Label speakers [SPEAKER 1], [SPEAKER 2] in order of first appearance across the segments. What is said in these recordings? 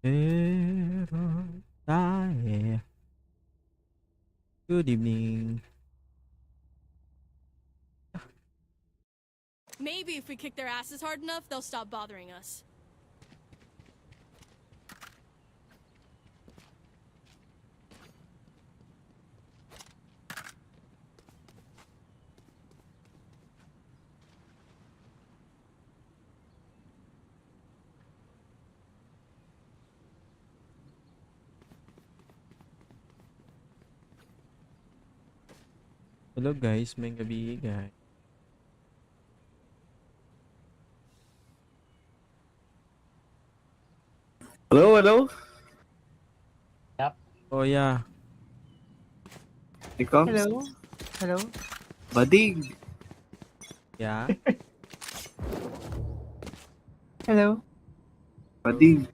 [SPEAKER 1] Pero tayo. Good evening.
[SPEAKER 2] Maybe if we kick their asses hard enough, they'll stop bothering us.
[SPEAKER 1] Hello guys, may gabi guys.
[SPEAKER 3] Hello, hello.
[SPEAKER 1] Oh yeah.
[SPEAKER 3] Ikaw?
[SPEAKER 4] Hello? Hello?
[SPEAKER 3] Badig.
[SPEAKER 1] Yeah.
[SPEAKER 4] Hello?
[SPEAKER 3] Badig.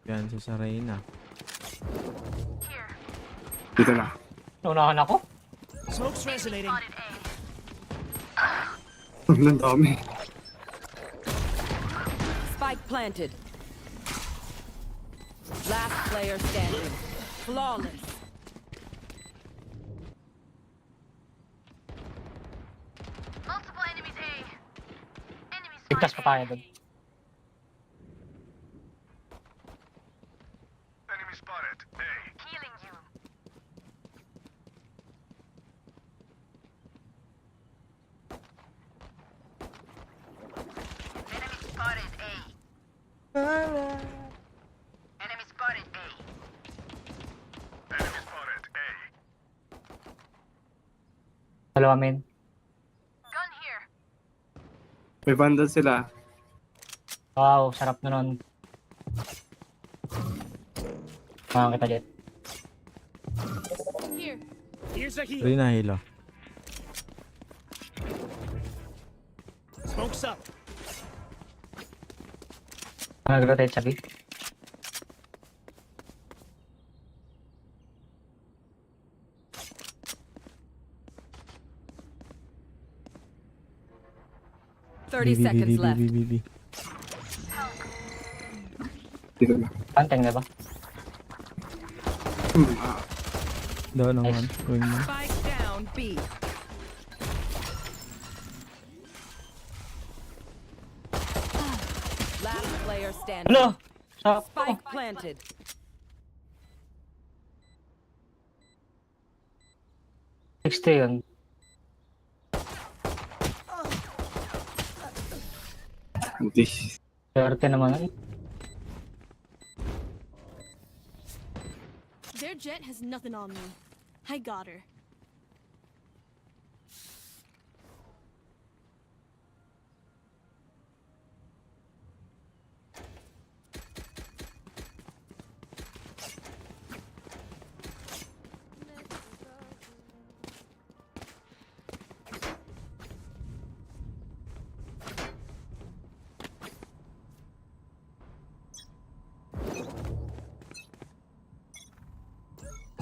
[SPEAKER 1] Yan si Sarayna.
[SPEAKER 3] Dito na.
[SPEAKER 4] Naunahan ako?
[SPEAKER 5] Smoke's resonating.
[SPEAKER 3] Ang dami.
[SPEAKER 6] Spike planted. Last player standing. Flawless.
[SPEAKER 2] Multiple enemies A. Enemies
[SPEAKER 4] Ligtas pa tayo doon.
[SPEAKER 5] Enemy spotted. A.
[SPEAKER 2] healing you. Enemy spotted A. Enemy spotted A.
[SPEAKER 5] Enemy spotted. A.
[SPEAKER 4] Dalawa main.
[SPEAKER 2] Gun here.
[SPEAKER 3] May vandal sila.
[SPEAKER 4] Wow, sarap na nun. Kita jet.
[SPEAKER 2] Here.
[SPEAKER 5] Here's a heal.
[SPEAKER 1] Sarayna hilo.
[SPEAKER 5] Smoke's up.
[SPEAKER 4] Nag-rotate sa B.
[SPEAKER 6] Thirty seconds left.
[SPEAKER 3] Dito na.
[SPEAKER 4] Panteng na ba?
[SPEAKER 1] Doon naman. Going mo.
[SPEAKER 6] Spike down B. Last player standing.
[SPEAKER 4] Hello! Sa
[SPEAKER 6] Spike planted.
[SPEAKER 4] Sixty yun.
[SPEAKER 3] Anti.
[SPEAKER 4] 30 naman yun.
[SPEAKER 2] Their jet has nothing on me. I got her.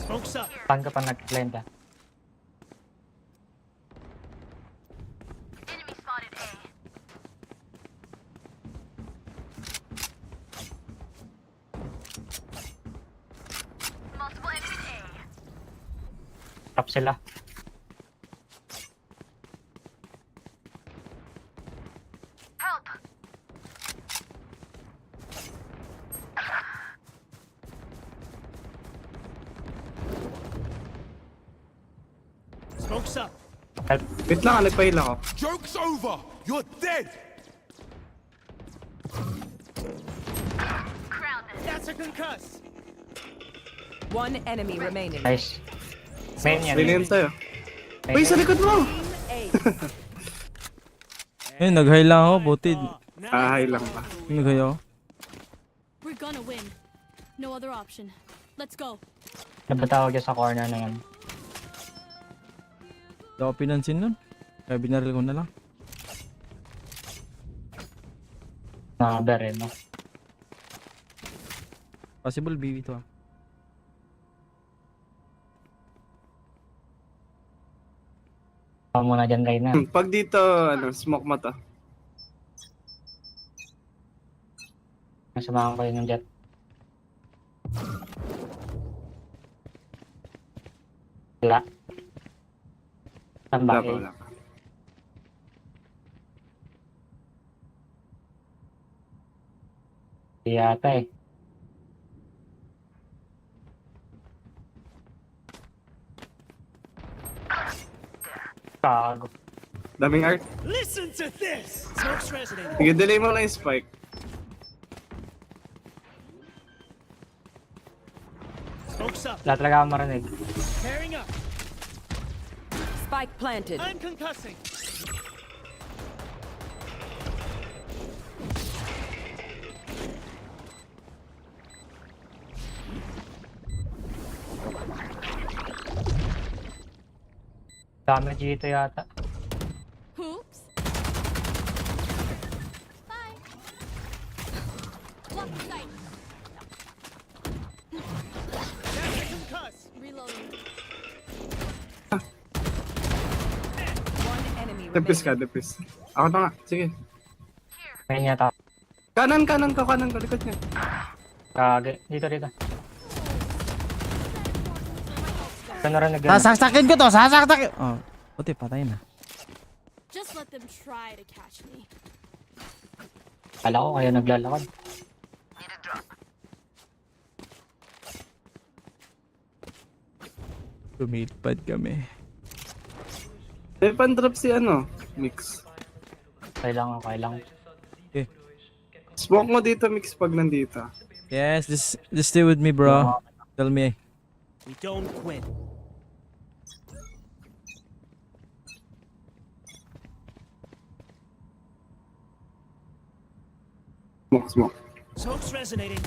[SPEAKER 5] Smoke's up.
[SPEAKER 4] Paan ka pa nag-blend ah?
[SPEAKER 2] Enemy spotted A. Multiple enemies A.
[SPEAKER 4] Trap sila.
[SPEAKER 2] Help!
[SPEAKER 5] Smoke's up.
[SPEAKER 4] Help.
[SPEAKER 3] Wait lang, nagpahil ako.
[SPEAKER 5] Joke's over. You're dead.
[SPEAKER 2] Crowded.
[SPEAKER 5] That's a concuss.
[SPEAKER 6] One enemy remaining.
[SPEAKER 4] Nice. Main yan.
[SPEAKER 3] William tayo.
[SPEAKER 4] Main
[SPEAKER 3] Uy, sa likod mo!
[SPEAKER 6] A.
[SPEAKER 1] Eh, nag-high lang ako. Buti.
[SPEAKER 3] Ahay lang pa.
[SPEAKER 1] Nag-high ako.
[SPEAKER 2] We're gonna win. No other option. Let's go.
[SPEAKER 4] Napatawag sa corner na yan.
[SPEAKER 1] Hindi ako pinansin nun. Kaya binaril ko na lang.
[SPEAKER 4] Nakaber eh, no?
[SPEAKER 1] Possible BB to ah.
[SPEAKER 4] Ako muna dyan right na.
[SPEAKER 3] Pag dito, smoke mo to.
[SPEAKER 4] Masamahan ko yun ng jet. Wala.
[SPEAKER 3] Wala
[SPEAKER 4] Tambak
[SPEAKER 3] pa,
[SPEAKER 4] eh.
[SPEAKER 3] wala pa.
[SPEAKER 4] Di yata eh. Kago.
[SPEAKER 3] Daming art.
[SPEAKER 5] Listen to this. Smoke's resonating.
[SPEAKER 3] Sige, delay mo lang yung spike.
[SPEAKER 5] Smoke's up.
[SPEAKER 4] Wala talaga ako marinig.
[SPEAKER 5] Pairing up.
[SPEAKER 6] Spike planted.
[SPEAKER 5] I'm concussing.
[SPEAKER 4] Dami dito yata.
[SPEAKER 2] Oops. Bye. Block the sight.
[SPEAKER 5] That's a concuss.
[SPEAKER 2] Reloading.
[SPEAKER 6] One enemy
[SPEAKER 3] Depis ka,
[SPEAKER 6] remaining.
[SPEAKER 3] depis. Ako na nga. Sige.
[SPEAKER 4] Main yata.
[SPEAKER 3] Kanan ko. Likod niya.
[SPEAKER 4] Kage. Dito. Ito narinig yun.
[SPEAKER 1] Sasaksakin ko to, sasaksakin! Oh, puti, patay na.
[SPEAKER 2] Just let them try to catch me.
[SPEAKER 4] Kala ko kayo naglalakad.
[SPEAKER 1] Lumipad kami.
[SPEAKER 3] May pan-drop si Mix.
[SPEAKER 4] Kailangan.
[SPEAKER 1] Okay.
[SPEAKER 3] Smoke mo dito, Mix, pag nandito.
[SPEAKER 1] Yes, just stay with me, bro. Tell me.
[SPEAKER 5] We don't quit.
[SPEAKER 3] Smoke.
[SPEAKER 5] Smoke's resonating.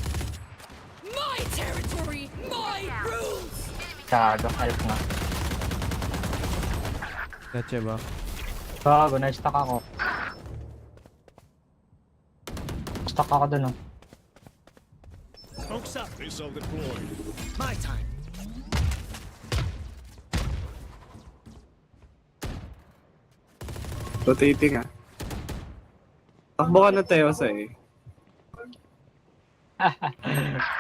[SPEAKER 2] My territory, my rules.
[SPEAKER 4] Kago. Help nga.
[SPEAKER 1] Gotcha ba?
[SPEAKER 4] Kago. Na-stuck ako. Stuck ako dun oh.
[SPEAKER 5] Smoke's up. Missile deployed. My time.
[SPEAKER 3] Rotating ah. Takbo ka na tayo sa eh.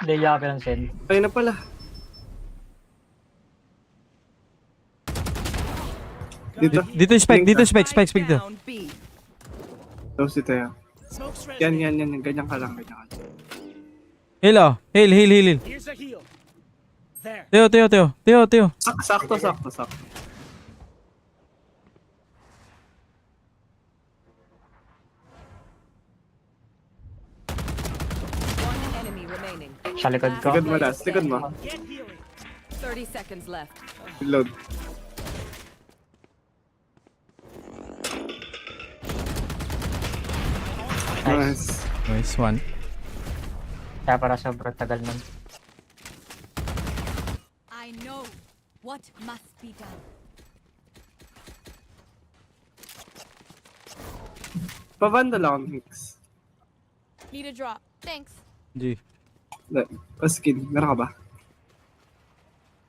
[SPEAKER 4] Hindi yaka ng send.
[SPEAKER 3] Ay na pala. Dito.
[SPEAKER 1] Dito spike dito.
[SPEAKER 6] Down B.
[SPEAKER 3] Tapos si Teo.
[SPEAKER 5] Smoke's
[SPEAKER 3] Yan.
[SPEAKER 5] resonating.
[SPEAKER 3] Ganyan ka lang.
[SPEAKER 1] Heal oh. Heal.
[SPEAKER 5] Here's a heal. There.
[SPEAKER 1] Teo.
[SPEAKER 3] Sakto.
[SPEAKER 6] One enemy remaining.
[SPEAKER 4] Sa likod ko.
[SPEAKER 3] Likod mo last. Likod mo.
[SPEAKER 5] Get healing.
[SPEAKER 6] 30 seconds left.
[SPEAKER 3] Reload. Nice.
[SPEAKER 1] Nice one.
[SPEAKER 4] Kaya para sobrang tagal nun.
[SPEAKER 2] I know what must be done.
[SPEAKER 3] Pavandal ako, Mix.
[SPEAKER 2] Need a drop. Thanks.
[SPEAKER 1] G.
[SPEAKER 3] Paskin. Meron ka ba?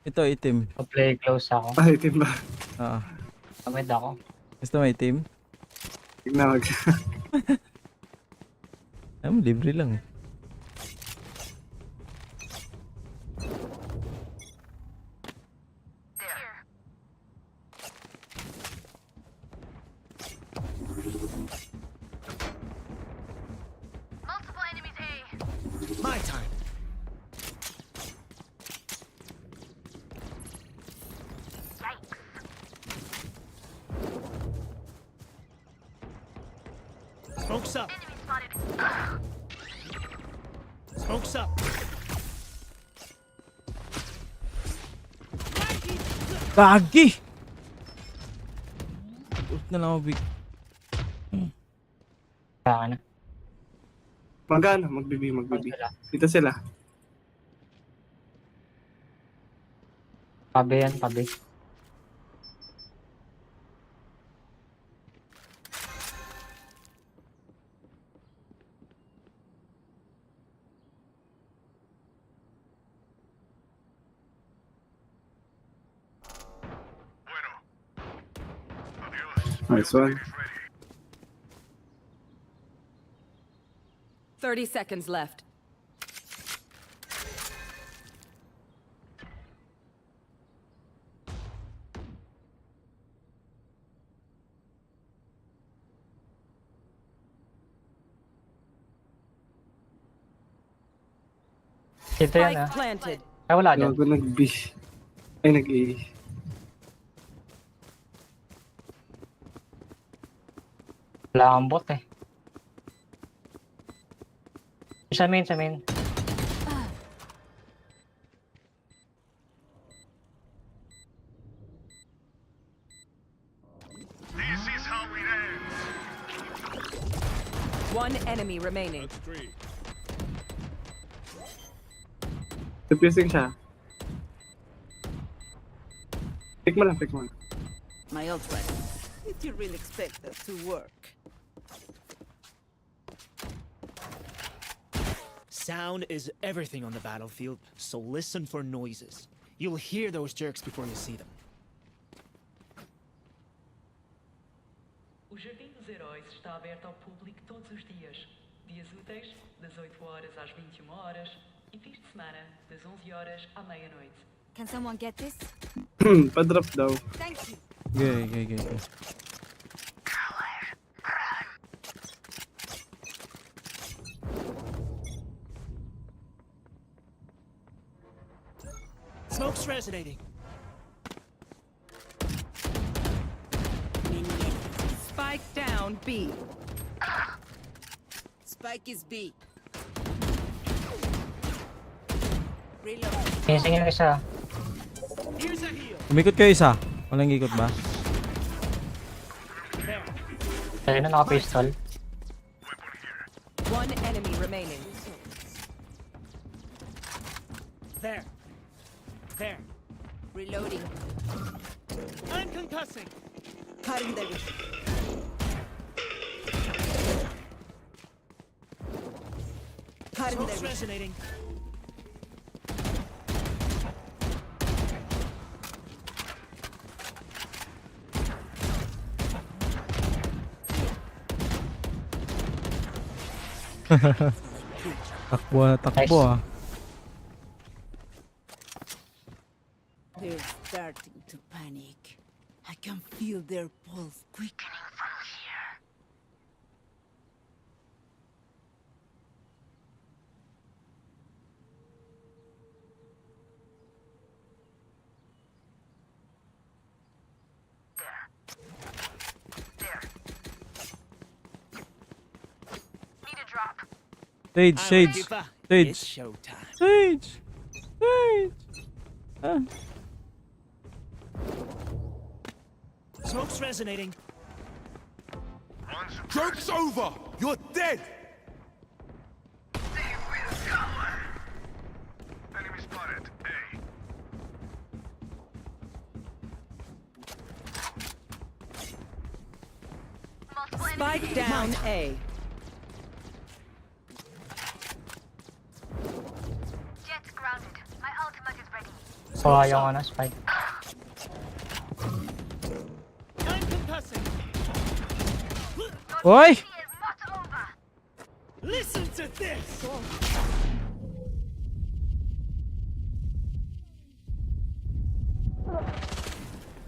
[SPEAKER 1] Ito itim.
[SPEAKER 4] Play close ako.
[SPEAKER 3] Ay, team ba?
[SPEAKER 1] Ah.
[SPEAKER 4] Kamid ako.
[SPEAKER 1] Gusto mo itim?
[SPEAKER 3] Tignan mag.
[SPEAKER 1] Libre lang.
[SPEAKER 5] My time. Smoke's up. Smoke's up.
[SPEAKER 1] Gagi! Ut na lang ako big.
[SPEAKER 4] Kaya na.
[SPEAKER 3] Magano? Magbibi. Dito sila.
[SPEAKER 4] Pabe yan.
[SPEAKER 3] Nice one.
[SPEAKER 6] 30 seconds left.
[SPEAKER 4] Dito yan
[SPEAKER 6] Spike
[SPEAKER 4] ah.
[SPEAKER 6] planted.
[SPEAKER 4] Ay, wala dyan.
[SPEAKER 3] Gago nag-B. Ay, nag-A.
[SPEAKER 4] Wala kang bot eh. Sa main, sa main.
[SPEAKER 6] One enemy remaining.
[SPEAKER 3] Defusing siya. Pick mo lang, pick mo lang.
[SPEAKER 7] My old friend, did you really expect that to work?
[SPEAKER 5] Sound is everything on the battlefield, so listen for noises. You'll hear those jerks before you see them.
[SPEAKER 8] O Jardim dos Heróis está aberto ao público todos os dias. Dias úteis, das 8 horas às 21 horas e fins de semana, das 11 horas à meia-noite.
[SPEAKER 2] Can someone get this?
[SPEAKER 3] Pa-drop daw.
[SPEAKER 2] Thank you.
[SPEAKER 1] Okay.
[SPEAKER 5] Smoke's resonating.
[SPEAKER 6] Spike down B.
[SPEAKER 7] Spike is B. Reload.
[SPEAKER 4] Pinising yung isa.
[SPEAKER 5] Here's a heal.
[SPEAKER 1] Umikot kayo isa. Walang ikot ba?
[SPEAKER 5] There.
[SPEAKER 4] Sa'yo na naka-pistol.
[SPEAKER 6] One enemy remaining.
[SPEAKER 5] There. There.
[SPEAKER 7] Reloading.
[SPEAKER 5] I'm concussing.
[SPEAKER 7] Cutting the vision. Cutting the
[SPEAKER 5] Smoke's
[SPEAKER 7] vision.
[SPEAKER 5] resonating.
[SPEAKER 1] Takbo ah.
[SPEAKER 7] They're starting to panic. I can feel their pulse quickening from here.
[SPEAKER 1] Sage.
[SPEAKER 5] It's showtime.
[SPEAKER 1] Sage. Ah.
[SPEAKER 5] Smoke's resonating.
[SPEAKER 9] Joke's over! You're dead! Enemy spotted.
[SPEAKER 6] Spike down A.
[SPEAKER 10] Jet grounded. My ultimate is ready.
[SPEAKER 4] Sayang ka na, Spike.
[SPEAKER 5] I'm concussing.
[SPEAKER 1] Oy!
[SPEAKER 10] He is not over.
[SPEAKER 5] Listen to this.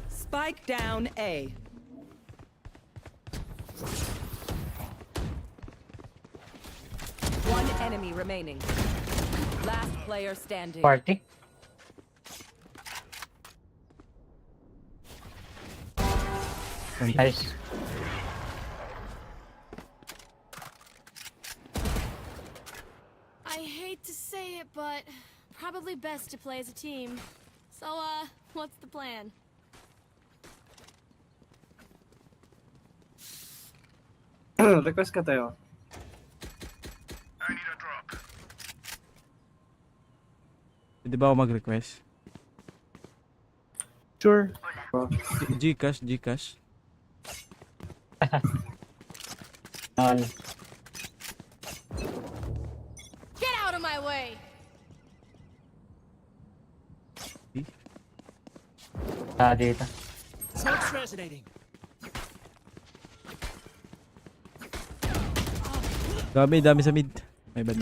[SPEAKER 6] Spike down A. One enemy remaining. Last player standing.
[SPEAKER 4] Party. Nice.
[SPEAKER 2] I hate to say it, but probably best to play as a team. So, what's the plan?
[SPEAKER 3] Request ka tayo.
[SPEAKER 9] I need a drop.
[SPEAKER 1] Pwede ba ako mag-request?
[SPEAKER 3] Sure.
[SPEAKER 1] Gcash.
[SPEAKER 2] Get out of my way!
[SPEAKER 4] Dito.
[SPEAKER 5] Smoke's resonating.
[SPEAKER 1] Dami sa mid. My bad.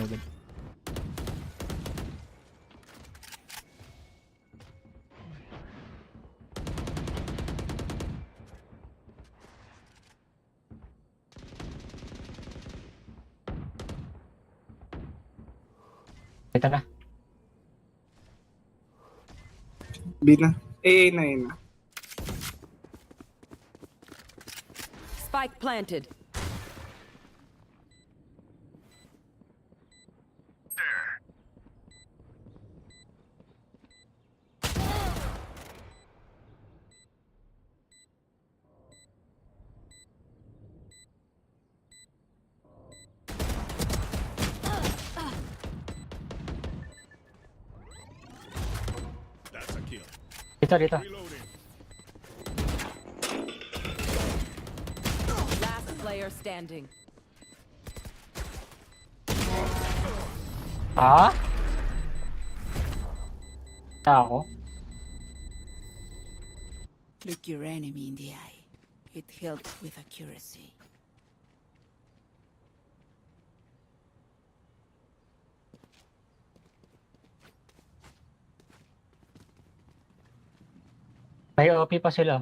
[SPEAKER 4] Ito na.
[SPEAKER 3] B na. A na, A na.
[SPEAKER 6] Spike planted.
[SPEAKER 9] That's a kill.
[SPEAKER 4] Dito.
[SPEAKER 9] Reloading.
[SPEAKER 6] Last player standing.
[SPEAKER 4] Ah? Ako?
[SPEAKER 7] Look your enemy in the eye. It helps with accuracy.
[SPEAKER 4] May OP pa sila.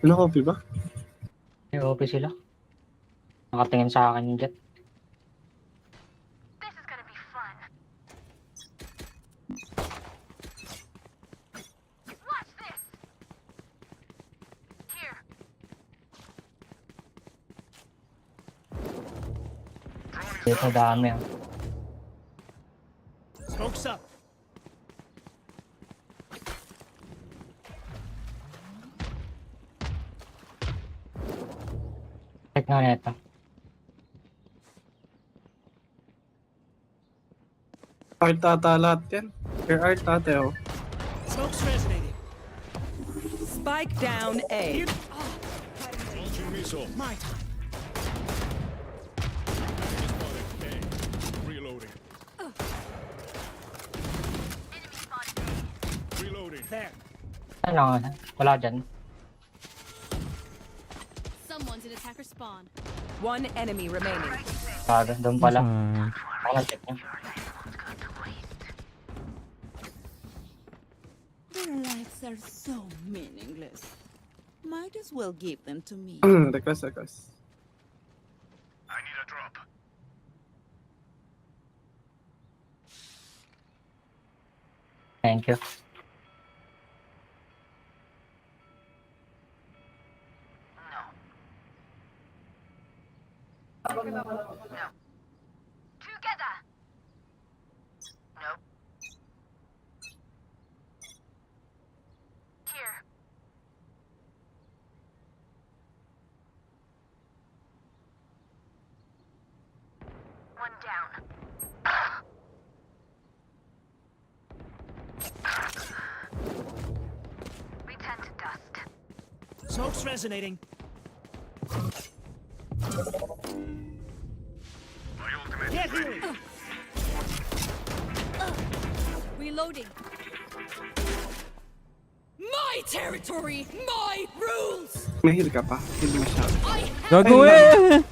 [SPEAKER 3] Ano copy ba?
[SPEAKER 4] May OP sila. Nakatingin sa akin yung jet.
[SPEAKER 10] This is gonna be fun. Watch this. Here.
[SPEAKER 4] Dito dami ah.
[SPEAKER 5] Smoke's up.
[SPEAKER 4] Check nga neto.
[SPEAKER 3] Art ata lahat yan. Kaya art ate oh.
[SPEAKER 5] Smoke's resonating.
[SPEAKER 6] Spike down A.
[SPEAKER 9] Launching missile.
[SPEAKER 5] My time.
[SPEAKER 9] Spotted. A. Reloading.
[SPEAKER 10] Enemy spotted.
[SPEAKER 9] Reloading.
[SPEAKER 5] There.
[SPEAKER 4] Ano? Wala dyan.
[SPEAKER 2] Someone's in attacker spawn.
[SPEAKER 6] One enemy remaining.
[SPEAKER 4] Bago, doon pala.
[SPEAKER 1] Ah,
[SPEAKER 4] Ako na-check niya.
[SPEAKER 7] Their lives are so meaningless. Might as well give them to me.
[SPEAKER 3] Request.
[SPEAKER 9] I need a drop.
[SPEAKER 4] Thank you.
[SPEAKER 10] Together. Nope. Here. One down. We tend to dust.
[SPEAKER 5] Smoke's resonating.
[SPEAKER 9] My ultimate
[SPEAKER 5] Get
[SPEAKER 9] is ready.
[SPEAKER 5] healing.
[SPEAKER 2] Reloading. My territory, my rules.
[SPEAKER 3] May heal ka pa. Heal mo siya.
[SPEAKER 2] I have
[SPEAKER 1] gago eh!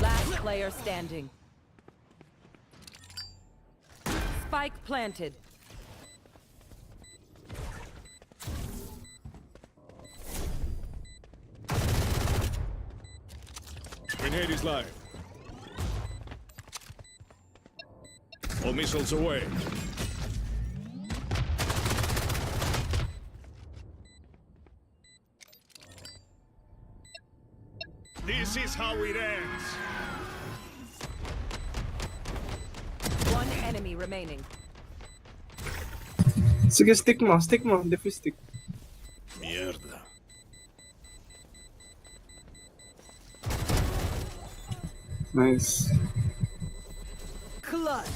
[SPEAKER 6] Last player standing. Spike planted.
[SPEAKER 9] Grenade is live. All missiles away. This is how it ends.
[SPEAKER 6] One enemy remaining.
[SPEAKER 3] Sige, stick mo. Defuse stick.
[SPEAKER 9] Mierda.
[SPEAKER 3] Nice.
[SPEAKER 5] Clutch.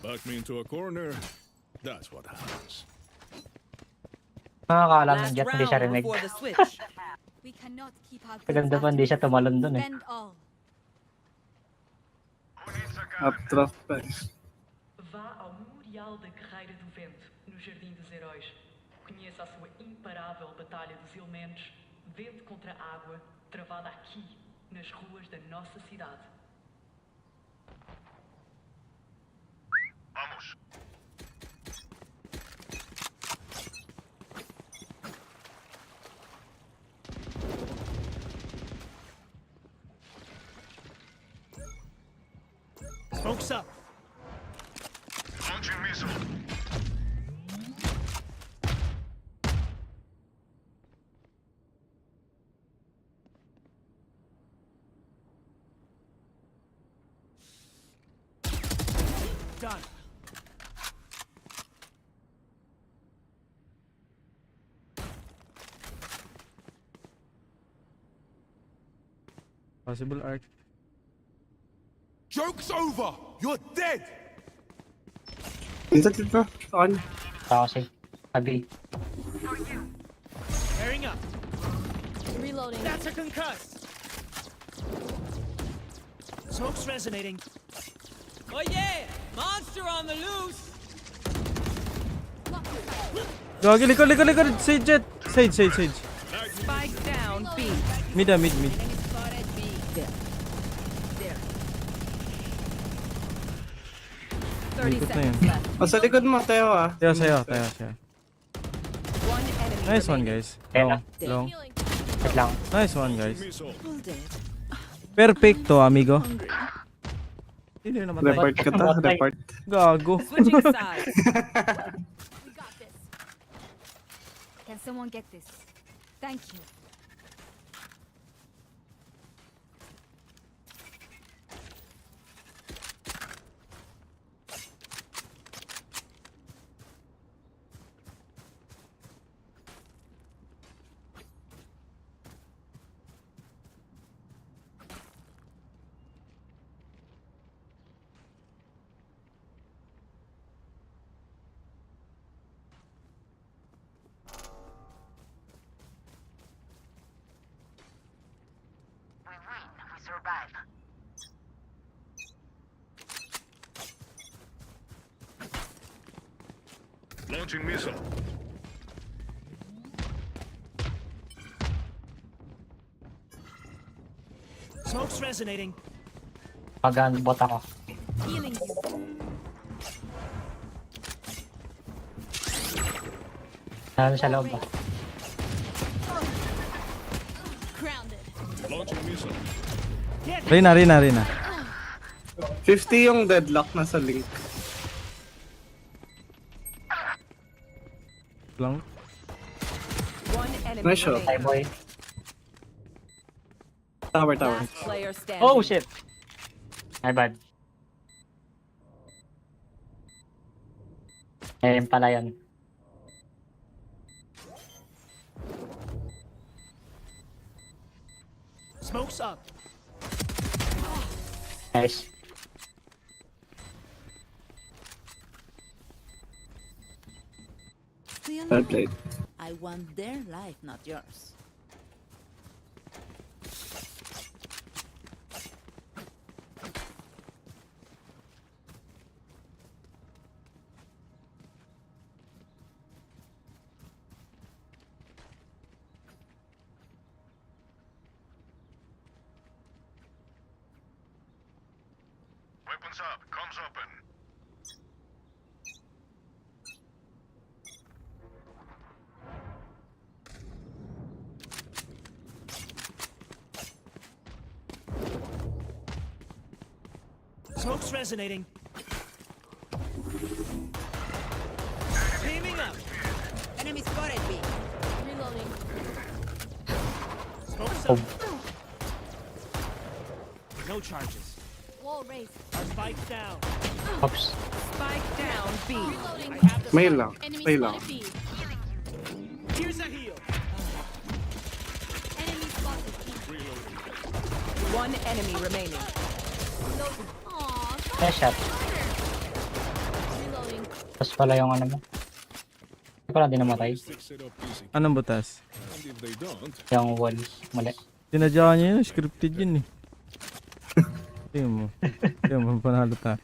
[SPEAKER 9] Back me into a corner. That's what happens.
[SPEAKER 4] Nakakaalam ng
[SPEAKER 6] Last
[SPEAKER 4] jet, hindi siya
[SPEAKER 6] round
[SPEAKER 4] rinig.
[SPEAKER 6] before the switch.
[SPEAKER 2] We cannot keep our
[SPEAKER 4] Maganda pa, hindi siya tumalon dun eh.
[SPEAKER 2] Spend all.
[SPEAKER 9] Who needs a gun?
[SPEAKER 3] Updraft pa eh.
[SPEAKER 8] Vá ao Memorial da Carreira do Vento, no Jardim dos Heróis. Conheça a sua imparável batalha dos elementos, vento contra água, travada aqui, nas ruas da nossa cidade.
[SPEAKER 9] Vamos.
[SPEAKER 5] Smoke's up.
[SPEAKER 9] Launching missile.
[SPEAKER 5] Done.
[SPEAKER 1] Possible arc.
[SPEAKER 9] Joke's over. You're dead.
[SPEAKER 3] Dito. Saan?
[SPEAKER 4] Ako kasi. Sabi.
[SPEAKER 5] Pairing up.
[SPEAKER 2] Reloading.
[SPEAKER 5] That's a concuss. Smoke's resonating.
[SPEAKER 6] Oh yeah! Monster on the loose!
[SPEAKER 1] Gagi, likod. Sage jet. Sage.
[SPEAKER 6] Spike down, B.
[SPEAKER 1] Mid.
[SPEAKER 7] There. There.
[SPEAKER 6] 30
[SPEAKER 1] Ikot na yun.
[SPEAKER 6] seconds left.
[SPEAKER 3] Sa likod mo, Teo ah.
[SPEAKER 1] Tayo sa'yo.
[SPEAKER 6] One enemy
[SPEAKER 1] Nice one,
[SPEAKER 6] remaining.
[SPEAKER 1] guys.
[SPEAKER 4] Kaya
[SPEAKER 1] Long.
[SPEAKER 2] Healing.
[SPEAKER 4] Wait lang.
[SPEAKER 1] Nice one, guys.
[SPEAKER 9] Missile.
[SPEAKER 7] Full dead.
[SPEAKER 1] Perfecto, amigo.
[SPEAKER 7] Hungry.
[SPEAKER 1] Sino yung namatay?
[SPEAKER 3] Report ka ta, report.
[SPEAKER 1] Gago.
[SPEAKER 6] Switching sides.
[SPEAKER 2] We got this.
[SPEAKER 10] Can someone get this? Thank you. We win, we survive.
[SPEAKER 9] Launching missile.
[SPEAKER 5] Smoke's resonating.
[SPEAKER 4] Pag bot ako.
[SPEAKER 2] Healing you.
[SPEAKER 4] Nalo sa loob ba?
[SPEAKER 2] Grounded.
[SPEAKER 9] Launching missile.
[SPEAKER 1] Rina.
[SPEAKER 3] 50 yung deadlock na sa link.
[SPEAKER 1] Long.
[SPEAKER 6] One enemy
[SPEAKER 3] Nice shot.
[SPEAKER 4] Hi
[SPEAKER 6] remaining.
[SPEAKER 4] boy.
[SPEAKER 3] Tower.
[SPEAKER 6] Last player standing.
[SPEAKER 4] Oh shit. My bad. Ayun pala yun.
[SPEAKER 5] Smoke's up.
[SPEAKER 4] Nice.
[SPEAKER 7] Still
[SPEAKER 3] Well
[SPEAKER 7] alive.
[SPEAKER 3] played.
[SPEAKER 7] I want their life, not yours.
[SPEAKER 9] Weapons up. Comms open.
[SPEAKER 5] Smoke's resonating. Beaming up.
[SPEAKER 7] Enemy spotted me.
[SPEAKER 2] Reloading.
[SPEAKER 5] Smoke's
[SPEAKER 4] Oh.
[SPEAKER 5] up. No charges.
[SPEAKER 2] Wall raised.
[SPEAKER 5] Our spike's down.
[SPEAKER 4] Oops.
[SPEAKER 6] Spike down, B.
[SPEAKER 2] Reloading.
[SPEAKER 3] Mail lang.
[SPEAKER 2] Enemy
[SPEAKER 3] Mail lang.
[SPEAKER 2] spotted B.
[SPEAKER 5] Here's a heal.
[SPEAKER 2] Enemy spotted B.
[SPEAKER 6] One enemy remaining.
[SPEAKER 2] Aww.
[SPEAKER 4] Nice shot.
[SPEAKER 2] Reloading.
[SPEAKER 4] Tapos pala yung ano mo. Hindi pala din namatay.
[SPEAKER 9] Fix it up easy.
[SPEAKER 1] Anong butas?
[SPEAKER 9] And if they don't,
[SPEAKER 4] Yung wall. Mali.
[SPEAKER 1] Sinadya niya yun. Scripted yun eh. Tingnan mo. Panalo tayo.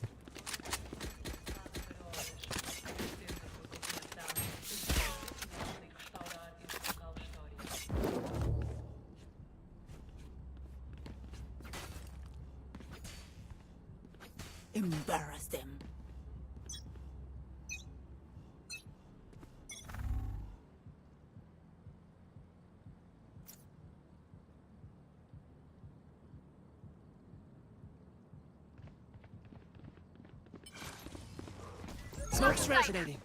[SPEAKER 5] Smoke's resonating.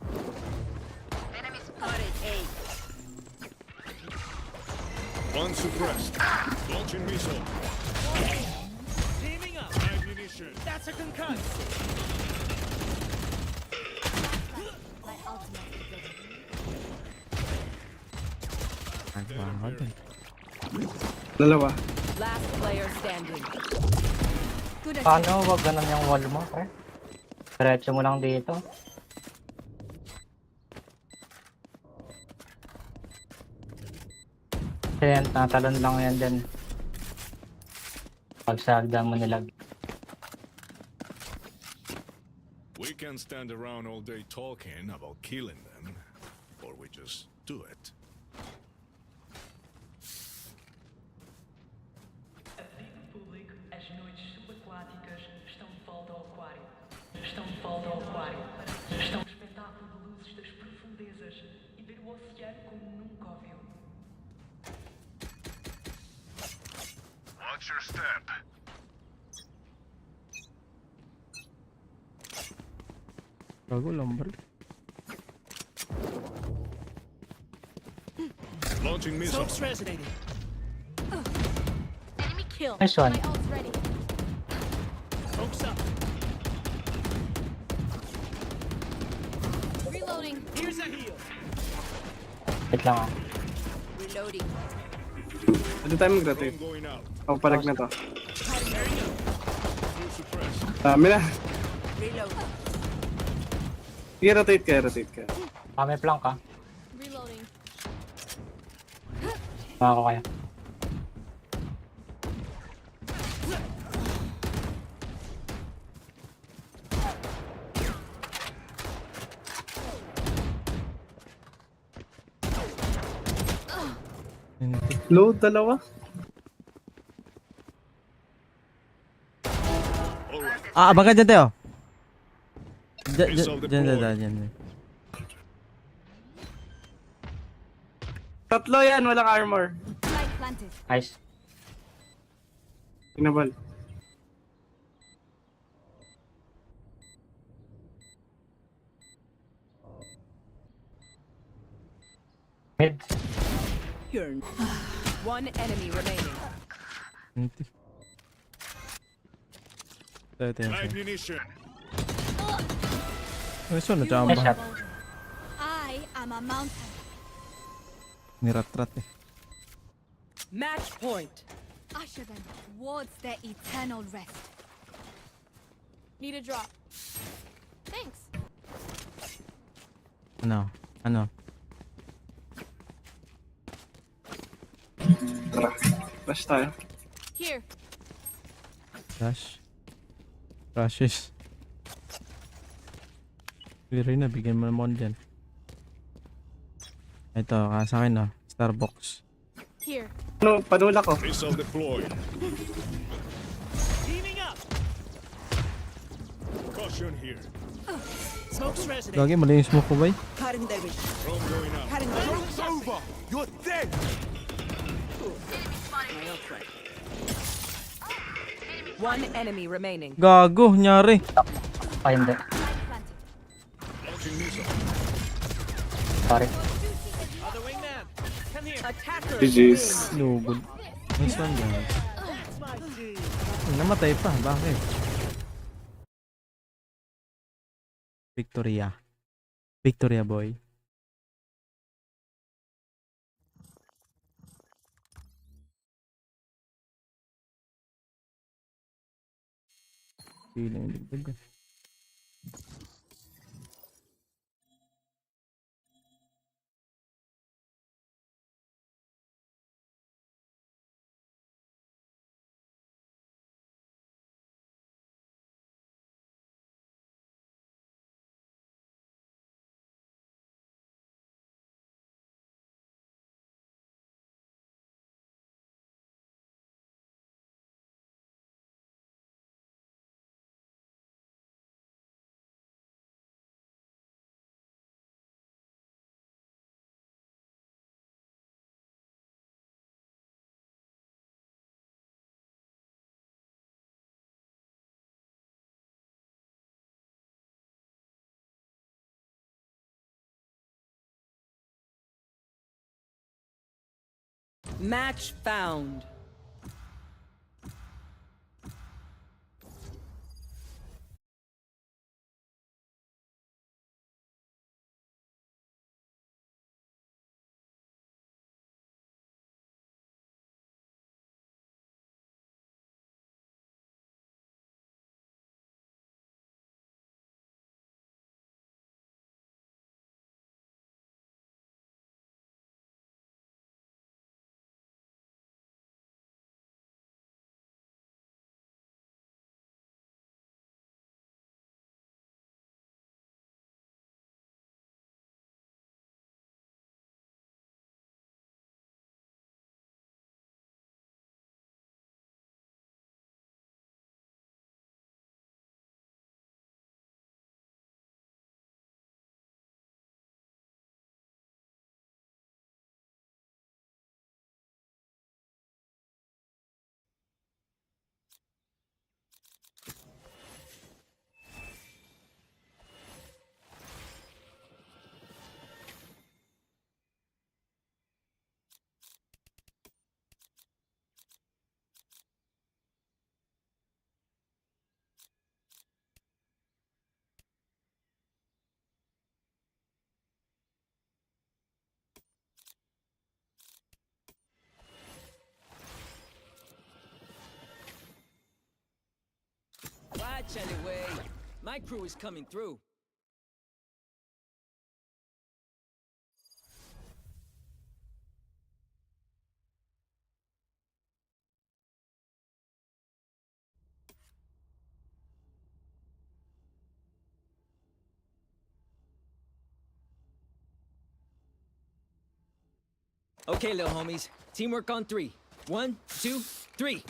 [SPEAKER 9] One suppressed. Launching missile.
[SPEAKER 5] Teaming up.
[SPEAKER 9] Ammunition.
[SPEAKER 5] That's a concuss.
[SPEAKER 10] My ultimate is ready.
[SPEAKER 1] Nagbawa din.
[SPEAKER 3] Dalawa.
[SPEAKER 6] Last player standing.
[SPEAKER 10] Good at
[SPEAKER 4] Paano? Wag ganun yung wall mo, pre. Diretso mo lang dito. Ayan, natalon lang yan dyan. Pagsagda mo nilag.
[SPEAKER 9] We can stand around all day talking about killing them, or we just do it.
[SPEAKER 8] A pedido público, as noites subaquáticas estão de volta ao aquário. Estão de volta ao aquário. Estão um espetáculo de luzes das profundezas e ver o oceano como nunca o viu.
[SPEAKER 9] Watch your step.
[SPEAKER 1] Gago lang, bro.
[SPEAKER 9] Launching missile.
[SPEAKER 5] Smoke's resonating.
[SPEAKER 2] Enemy kill.
[SPEAKER 4] Nice one.
[SPEAKER 2] My ult's ready.
[SPEAKER 5] Smoke's up.
[SPEAKER 2] Reloading.
[SPEAKER 5] Here's a heal.
[SPEAKER 4] Wait lang ah.
[SPEAKER 6] Reloading.
[SPEAKER 3] Pwede tayo mag-rotate.
[SPEAKER 9] Drone going out.
[SPEAKER 3] Ako palag na to.
[SPEAKER 9] Full suppressed.
[SPEAKER 3] Dami na.
[SPEAKER 6] Reload.
[SPEAKER 3] Sige, rotate ka, rotate ka.
[SPEAKER 4] May plank ah.
[SPEAKER 2] Reloading.
[SPEAKER 4] Ako kaya.
[SPEAKER 3] Load, dalawa.
[SPEAKER 1] Abang ka dyan, Teo.
[SPEAKER 9] Missile deployed.
[SPEAKER 1] Dyan.
[SPEAKER 3] Tatlo yan, walang armor.
[SPEAKER 10] Light planted.
[SPEAKER 4] Nice.
[SPEAKER 3] Pinabal.
[SPEAKER 4] Mid.
[SPEAKER 6] One enemy remaining.
[SPEAKER 1] Ito.
[SPEAKER 9] Ammunition.
[SPEAKER 1] Eso na
[SPEAKER 4] Nice
[SPEAKER 1] chamba.
[SPEAKER 4] shot.
[SPEAKER 10] I am a mountain.
[SPEAKER 1] Nirat-rat eh.
[SPEAKER 6] Match point.
[SPEAKER 10] Usher them towards their eternal rest.
[SPEAKER 2] Need a drop. Thanks.
[SPEAKER 1] Ano?
[SPEAKER 3] Rush tayo.
[SPEAKER 2] Here.
[SPEAKER 1] Rushes. Pero na, bigyan mo naman dyan. Ito, sa akin na. Starbucks.
[SPEAKER 2] Here.
[SPEAKER 3] Ano, panula ko.
[SPEAKER 9] Missile deployed.
[SPEAKER 5] Teaming up.
[SPEAKER 9] Caution here.
[SPEAKER 5] Smoke's resonating.
[SPEAKER 1] Gagi, mali yung smoke ko ba?
[SPEAKER 9] Drone going out.
[SPEAKER 5] Drone's over. You're dead.
[SPEAKER 6] One enemy remaining.
[SPEAKER 1] Gago, nyari.
[SPEAKER 4] Ah, hindi.
[SPEAKER 9] Launching missile.
[SPEAKER 4] Sorry.
[SPEAKER 5] Other wingman. Come here.
[SPEAKER 6] Attacker.
[SPEAKER 3] GG's.
[SPEAKER 1] Lugod. Nice one, guys.
[SPEAKER 5] That's my team.
[SPEAKER 1] Namatay pa, bakit? Victoria boy. Feeling dagdag.
[SPEAKER 6] Match found. Watch anyway. My crew is coming through. Okay, little homies. Teamwork on 3. 1, 2, 3.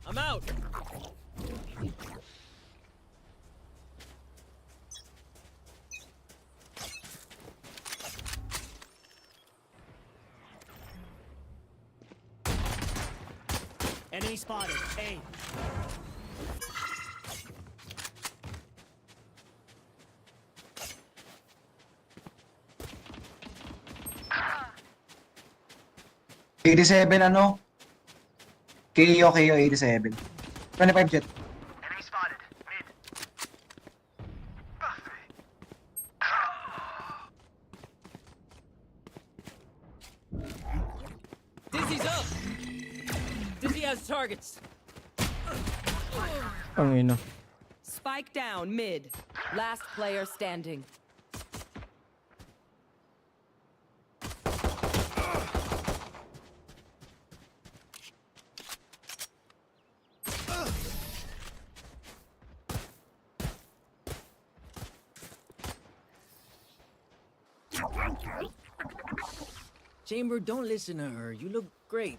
[SPEAKER 6] I'm out. Enemy spotted. A.
[SPEAKER 11] ano? KO 87. 25 jet.
[SPEAKER 8] Enemy spotted. Mid.
[SPEAKER 6] Dizzy's up. Dizzy has targets.
[SPEAKER 1] Ang ina.
[SPEAKER 6] Spike down mid. Last player standing. Chamber, don't listen to her. You look great.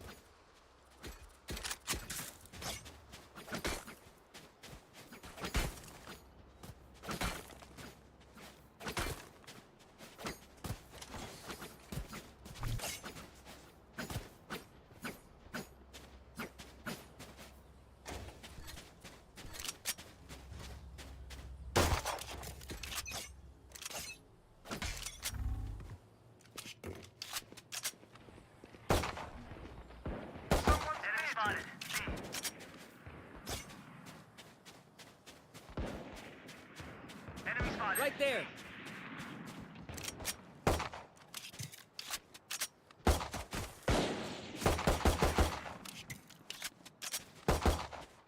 [SPEAKER 6] Right there.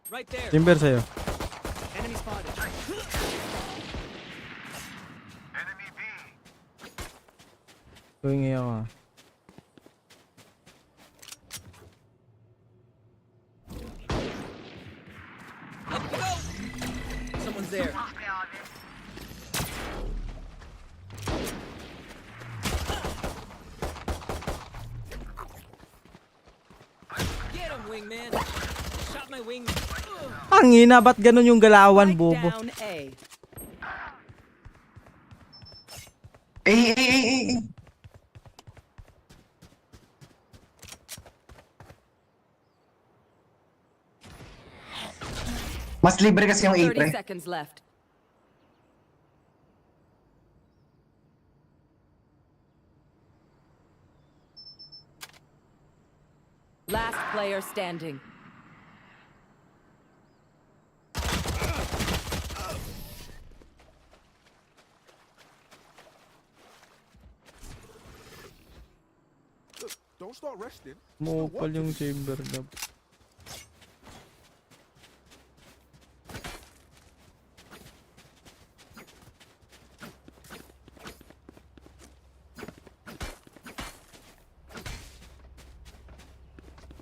[SPEAKER 6] Right there.
[SPEAKER 1] Timber sa'yo.
[SPEAKER 5] Enemy spotted.
[SPEAKER 8] Enemy B.
[SPEAKER 1] Tuwing ako ah.
[SPEAKER 6] Up we go. Someone's there. wingman. Shot my wing.
[SPEAKER 1] Ang ina, ba't ganun yung galawan,
[SPEAKER 7] Spike
[SPEAKER 1] bobo?
[SPEAKER 7] down A.
[SPEAKER 11] Eh. Mas libre kasi yung A,
[SPEAKER 7] 30
[SPEAKER 11] pre.
[SPEAKER 7] seconds left. Last player standing.
[SPEAKER 9] Don't start resting.
[SPEAKER 1] Mopal yung chamber gap.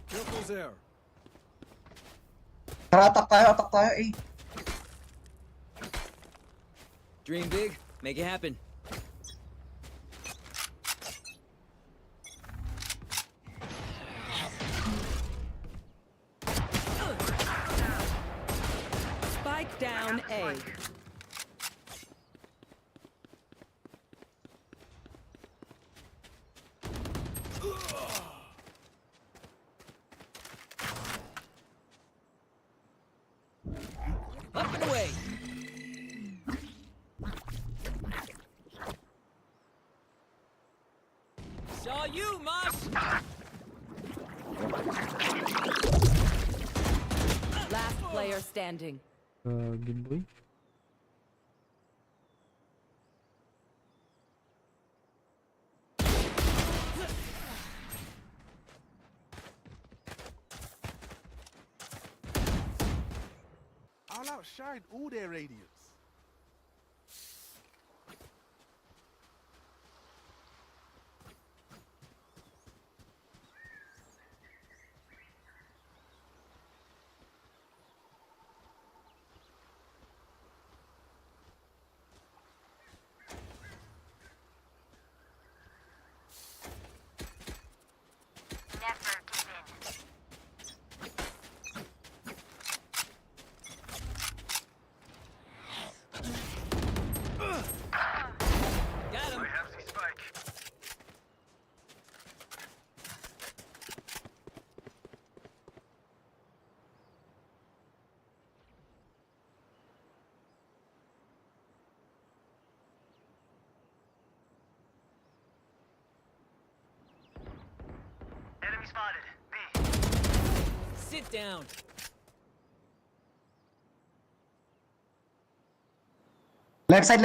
[SPEAKER 9] Careful there.
[SPEAKER 11] Tara, attack tayo, eh.
[SPEAKER 6] Dream big, make it happen.
[SPEAKER 7] Spike down A.
[SPEAKER 6] Up and away. Saw you, Mosh.
[SPEAKER 7] Last player standing.
[SPEAKER 1] Game boy.
[SPEAKER 9] I'll outshine all their radiance.
[SPEAKER 6] Got him.
[SPEAKER 12] Enemy spotted. B.
[SPEAKER 6] Sit down.
[SPEAKER 11] Left side.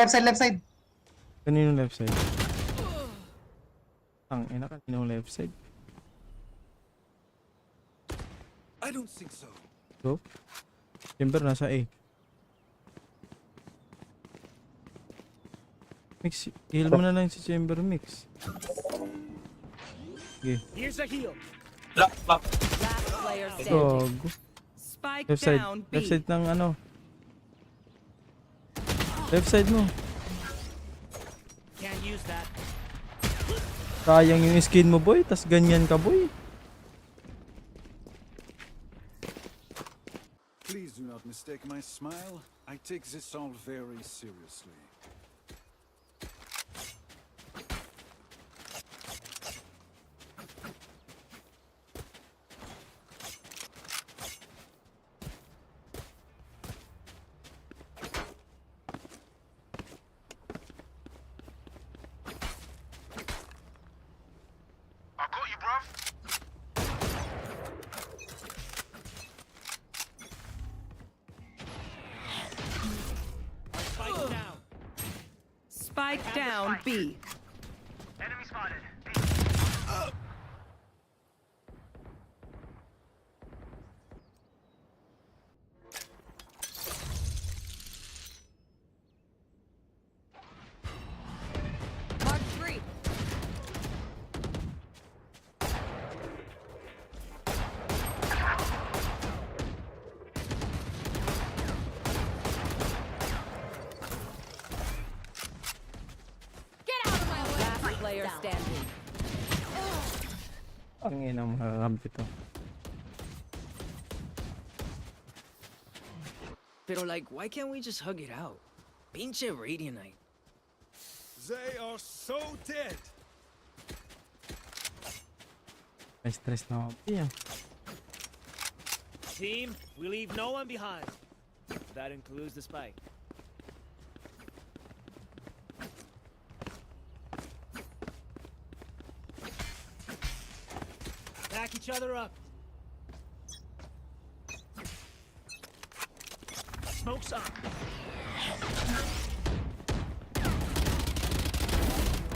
[SPEAKER 1] Kanino left side? Ang ina, kanino left side?
[SPEAKER 9] I don't think so.
[SPEAKER 1] Go. Chamber nasa A. Mix, heal mo na lang si Chamber, Mix. Okay.
[SPEAKER 5] Here's a heal.
[SPEAKER 7] Last player standing.
[SPEAKER 1] Gogo.
[SPEAKER 7] Spike
[SPEAKER 1] Left side.
[SPEAKER 7] down B.
[SPEAKER 1] Left side ng ano. Left side mo.
[SPEAKER 5] Can't use that.
[SPEAKER 1] Sayang yung skin mo, boy. Tas ganyan ka, boy.
[SPEAKER 9] Please do not mistake my smile. I take this all very seriously.
[SPEAKER 12] I got you, bruv.
[SPEAKER 5] Spike down.
[SPEAKER 7] Spike down B.
[SPEAKER 12] Enemy spotted. B.
[SPEAKER 7] Mark 3.
[SPEAKER 2] Get out of my way!
[SPEAKER 7] Last player standing.
[SPEAKER 1] Ang ina, makakampi to.
[SPEAKER 6] pero like, why can't we just hug it out? Pinche Radianite.
[SPEAKER 9] They are so dead.
[SPEAKER 1] May stress na ako. Yeah.
[SPEAKER 5] Team, we leave no one behind. That includes the spike. Back each other up. Smoke's up.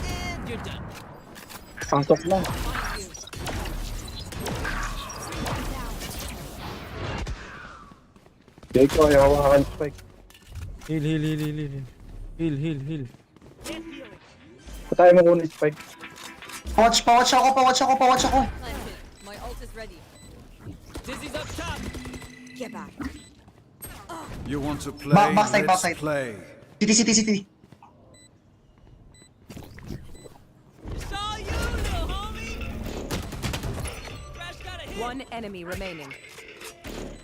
[SPEAKER 5] And you're done.
[SPEAKER 3] Pasok na. Hindi ko ayaw hawakan spike.
[SPEAKER 1] Heal. Heal.
[SPEAKER 3] Patay mo kunin spike.
[SPEAKER 11] Pawatch ako.
[SPEAKER 10] My ult is ready.
[SPEAKER 6] Dizzy's up top.
[SPEAKER 7] Get back.
[SPEAKER 9] You want to play?
[SPEAKER 11] Backside.
[SPEAKER 9] Play.
[SPEAKER 11] City.
[SPEAKER 6] It's all you, little homie. Crash got a hit.
[SPEAKER 7] One enemy remaining.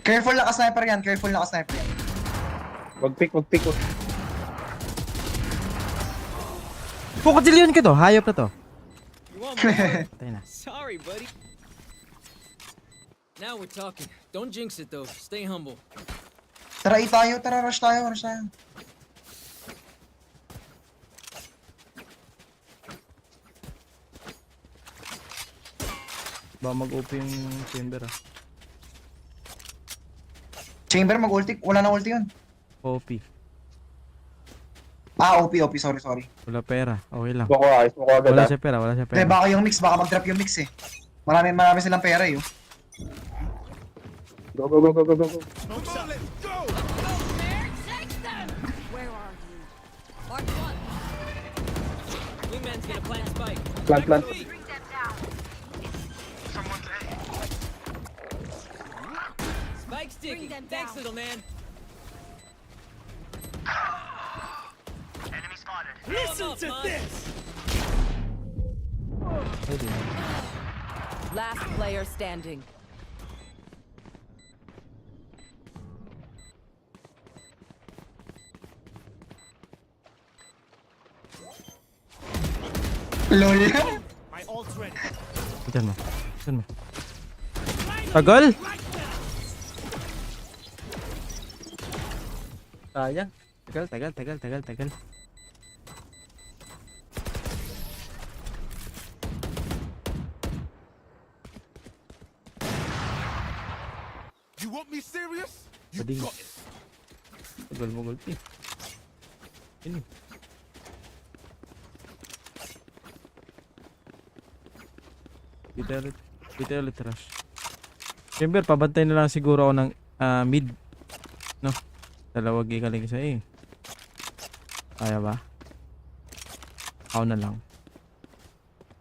[SPEAKER 11] Careful naka-sniper yan.
[SPEAKER 3] Wag pick.
[SPEAKER 1] Kukadilyon ka to. Hayop na to.
[SPEAKER 6] You want more?
[SPEAKER 1] Tayo na.
[SPEAKER 6] Sorry, buddy. Now we're talking. Don't jinx it though. Stay humble.
[SPEAKER 11] Tara, rush tayo.
[SPEAKER 1] Ba mag-OP yung chamber ah.
[SPEAKER 11] Chamber mag-ulti. Wala na ulti yun.
[SPEAKER 1] OP.
[SPEAKER 11] OP. Sorry.
[SPEAKER 1] Wala pera. Okay lang.
[SPEAKER 3] Bako ayos mo ko agad.
[SPEAKER 1] Wala siya pera.
[SPEAKER 11] Hindi, baka yung mix. Baka mag-drop yung mix eh. Marami silang pera eh.
[SPEAKER 3] Go.
[SPEAKER 9] Smoke's up. Let's go.
[SPEAKER 10] Where are you? Mark one.
[SPEAKER 6] Wingman's gonna plant spike.
[SPEAKER 3] Plant.
[SPEAKER 12] Someone's A.
[SPEAKER 6] Spike sticky.
[SPEAKER 10] them
[SPEAKER 6] Thanks,
[SPEAKER 10] down.
[SPEAKER 6] little man.
[SPEAKER 12] Enemy spotted.
[SPEAKER 5] Listen to this.
[SPEAKER 1] Pwede na.
[SPEAKER 7] Last player standing.
[SPEAKER 11] LOL.
[SPEAKER 5] My ult's ready.
[SPEAKER 1] Diyan mo. Tagal! Sayang. Tagal.
[SPEAKER 9] You want me serious? You
[SPEAKER 1] Pading.
[SPEAKER 9] got it.
[SPEAKER 1] Tagal mo gulpi. Ini. Kita ulit rush. Chamber, pabantay na lang siguro ako ng mid. No? Dalawag ikaling isa eh. Kaya ba? Ako na lang.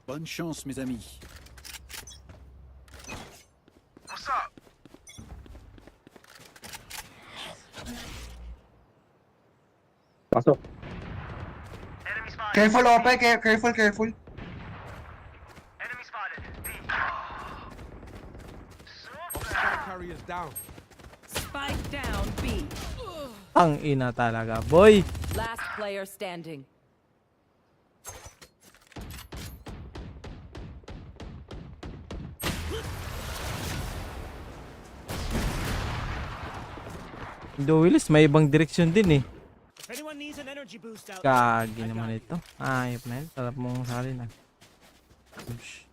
[SPEAKER 9] Bonne chance, mes amis.
[SPEAKER 12] What's up?
[SPEAKER 3] Pasok.
[SPEAKER 12] Enemy spotted.
[SPEAKER 11] Careful, Ope. Careful.
[SPEAKER 12] Enemy spotted. B.
[SPEAKER 9] Carriers down.
[SPEAKER 7] Spike down B.
[SPEAKER 1] Ang ina talaga, boy!
[SPEAKER 7] Last player standing.
[SPEAKER 1] Do Willis, may ibang direksyon din eh.
[SPEAKER 5] If anyone needs an energy boost out
[SPEAKER 1] Kagi naman ito. Ayop na yun. Sarap mong sali na. Ush.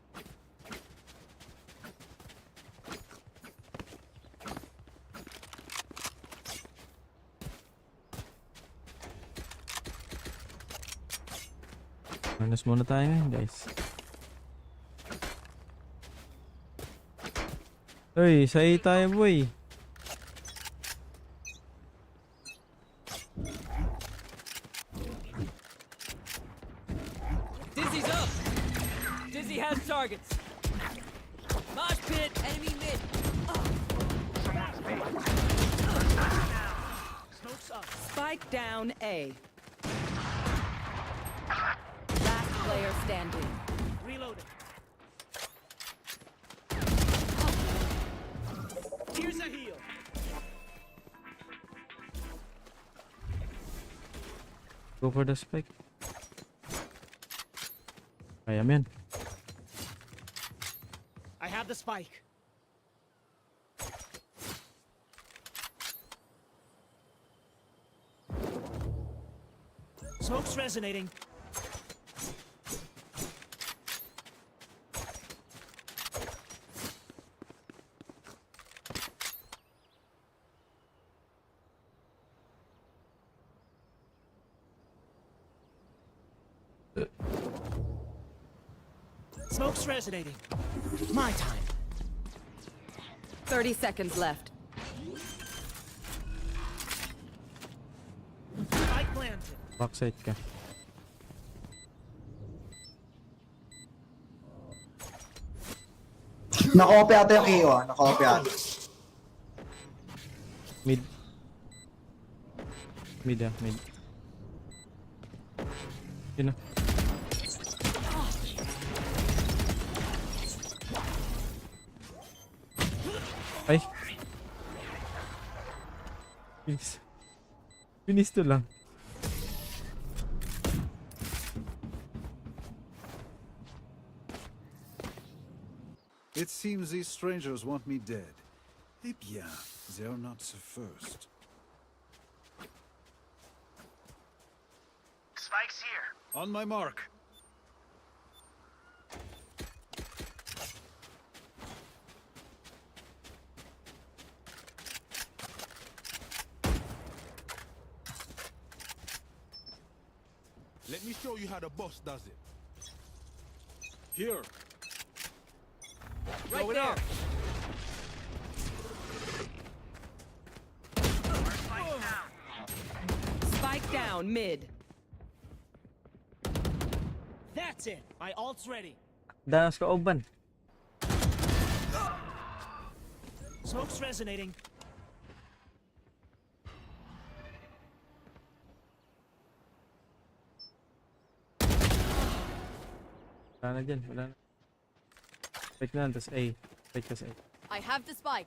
[SPEAKER 1] Minus muna tayo ngayon, guys. Uy, sa A tayo, boy.
[SPEAKER 6] Dizzy's up. Dizzy has targets. Mosh pit. Enemy mid.
[SPEAKER 5] Smoke's up.
[SPEAKER 7] Spike down A. Last player standing.
[SPEAKER 5] Reloading. Here's a heal.
[SPEAKER 1] Go for the spike. Kaya mo yan.
[SPEAKER 5] I have the spike. Smoke's resonating. Smoke's resonating. My time.
[SPEAKER 6] 30 seconds left.
[SPEAKER 5] Spike planted.
[SPEAKER 1] Backside ka.
[SPEAKER 11] Naka-OP ata yung KO ah. Naka-OP ata.
[SPEAKER 1] Mid. Mid ah, mid. Yun na. Ay. Binis. Binis to lang.
[SPEAKER 9] It seems these strangers want me dead. Eh bien, they're not the first.
[SPEAKER 12] Spike's here.
[SPEAKER 9] On my mark. Let me show you how the boss does it. Here.
[SPEAKER 6] Right there. Spike down mid.
[SPEAKER 5] That's it. My ult's ready.
[SPEAKER 1] Danas ka oban.
[SPEAKER 5] Smoke's resonating.
[SPEAKER 1] Wala na dyan, wala na. Spike na, tas A. Spike tas A.
[SPEAKER 6] I have the spike.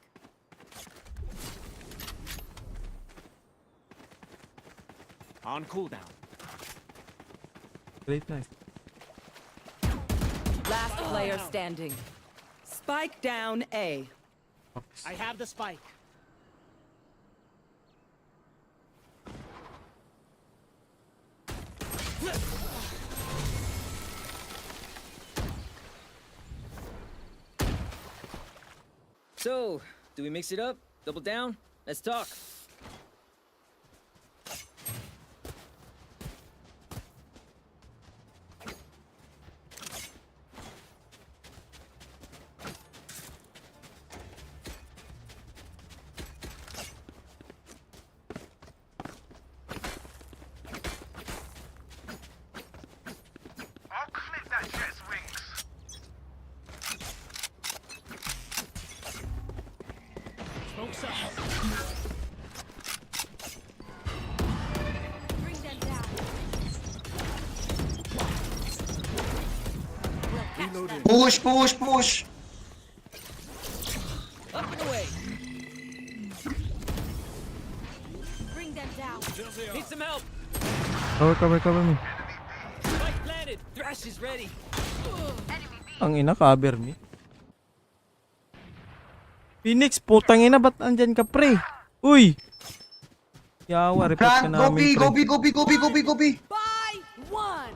[SPEAKER 5] On cooldown.
[SPEAKER 1] Great, nice.
[SPEAKER 6] Last player standing. Spike down A.
[SPEAKER 1] Fox.
[SPEAKER 5] I have the spike.
[SPEAKER 6] So, do we mix it up? Double down? Let's talk.
[SPEAKER 12] I'll clip that jet's wings.
[SPEAKER 5] Smoke's up.
[SPEAKER 2] Bring them down.
[SPEAKER 9] Reloading.
[SPEAKER 11] Push, push, push!
[SPEAKER 6] Up and away.
[SPEAKER 2] Bring them down.
[SPEAKER 6] Need some help.
[SPEAKER 1] Cover me.
[SPEAKER 6] Spike planted. Thrash is ready.
[SPEAKER 1] Ang ina, cover me. Phoenix, putang ina, ba't andyan ka, pre? Uy! Yawa, report ka
[SPEAKER 11] Run!
[SPEAKER 1] namin, pre.
[SPEAKER 11] Gobi!
[SPEAKER 2] By one.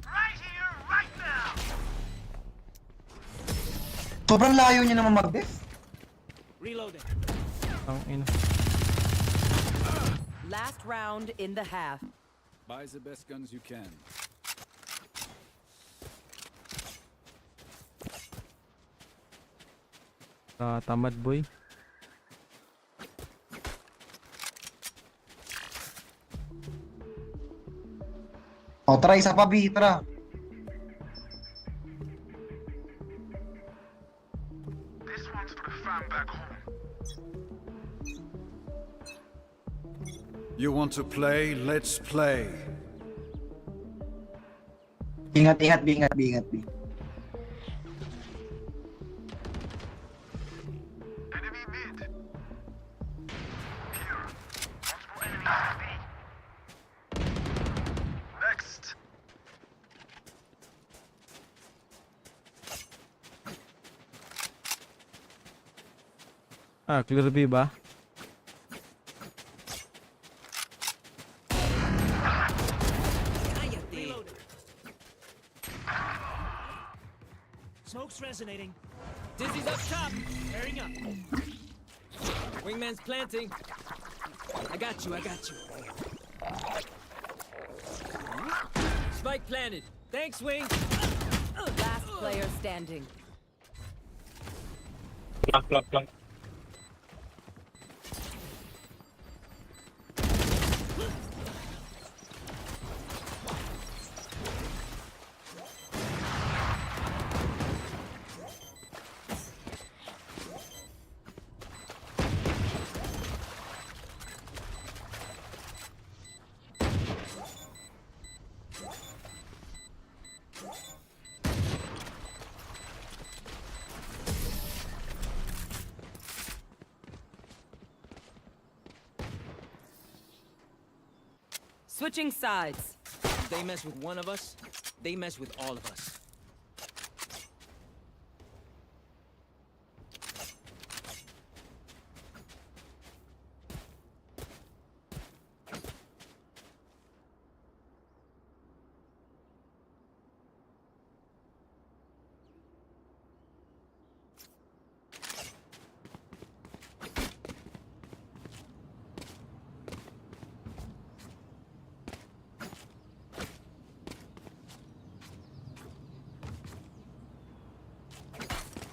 [SPEAKER 12] Right here, right now.
[SPEAKER 11] Sobrang layo niya naman mag-def.
[SPEAKER 5] Reloading.
[SPEAKER 1] Ang ina.
[SPEAKER 6] Last round in the half.
[SPEAKER 9] Buy the best guns you can.
[SPEAKER 1] Tamad, boy.
[SPEAKER 11] O, tara, isa pa, B, tara.
[SPEAKER 12] This one's for the fam back home.
[SPEAKER 9] You want to play? Let's play.
[SPEAKER 11] Ingat, B.
[SPEAKER 12] Enemy mid. Next.
[SPEAKER 1] Clear B ba?
[SPEAKER 5] Smoke's resonating.
[SPEAKER 6] Dizzy's up top.
[SPEAKER 5] Pairing up.
[SPEAKER 6] Wingman's planting. I got you. Spike planted. Thanks, Wing.
[SPEAKER 7] Last player standing.
[SPEAKER 4] Plug.
[SPEAKER 6] Switching sides. They mess with one of us, they mess with all of us.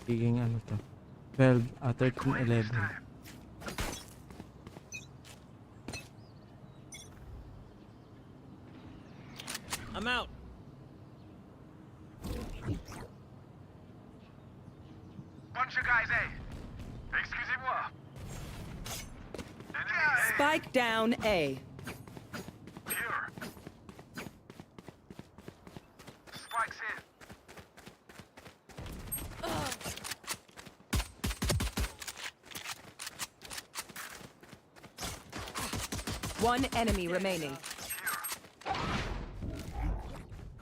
[SPEAKER 1] Magiging ano to? 12, 13, 11.
[SPEAKER 6] I'm out.
[SPEAKER 12] Bunch of guys, eh? Excusez-moi.
[SPEAKER 7] Spike down A.
[SPEAKER 12] Here. Spikes in.
[SPEAKER 7] One enemy remaining.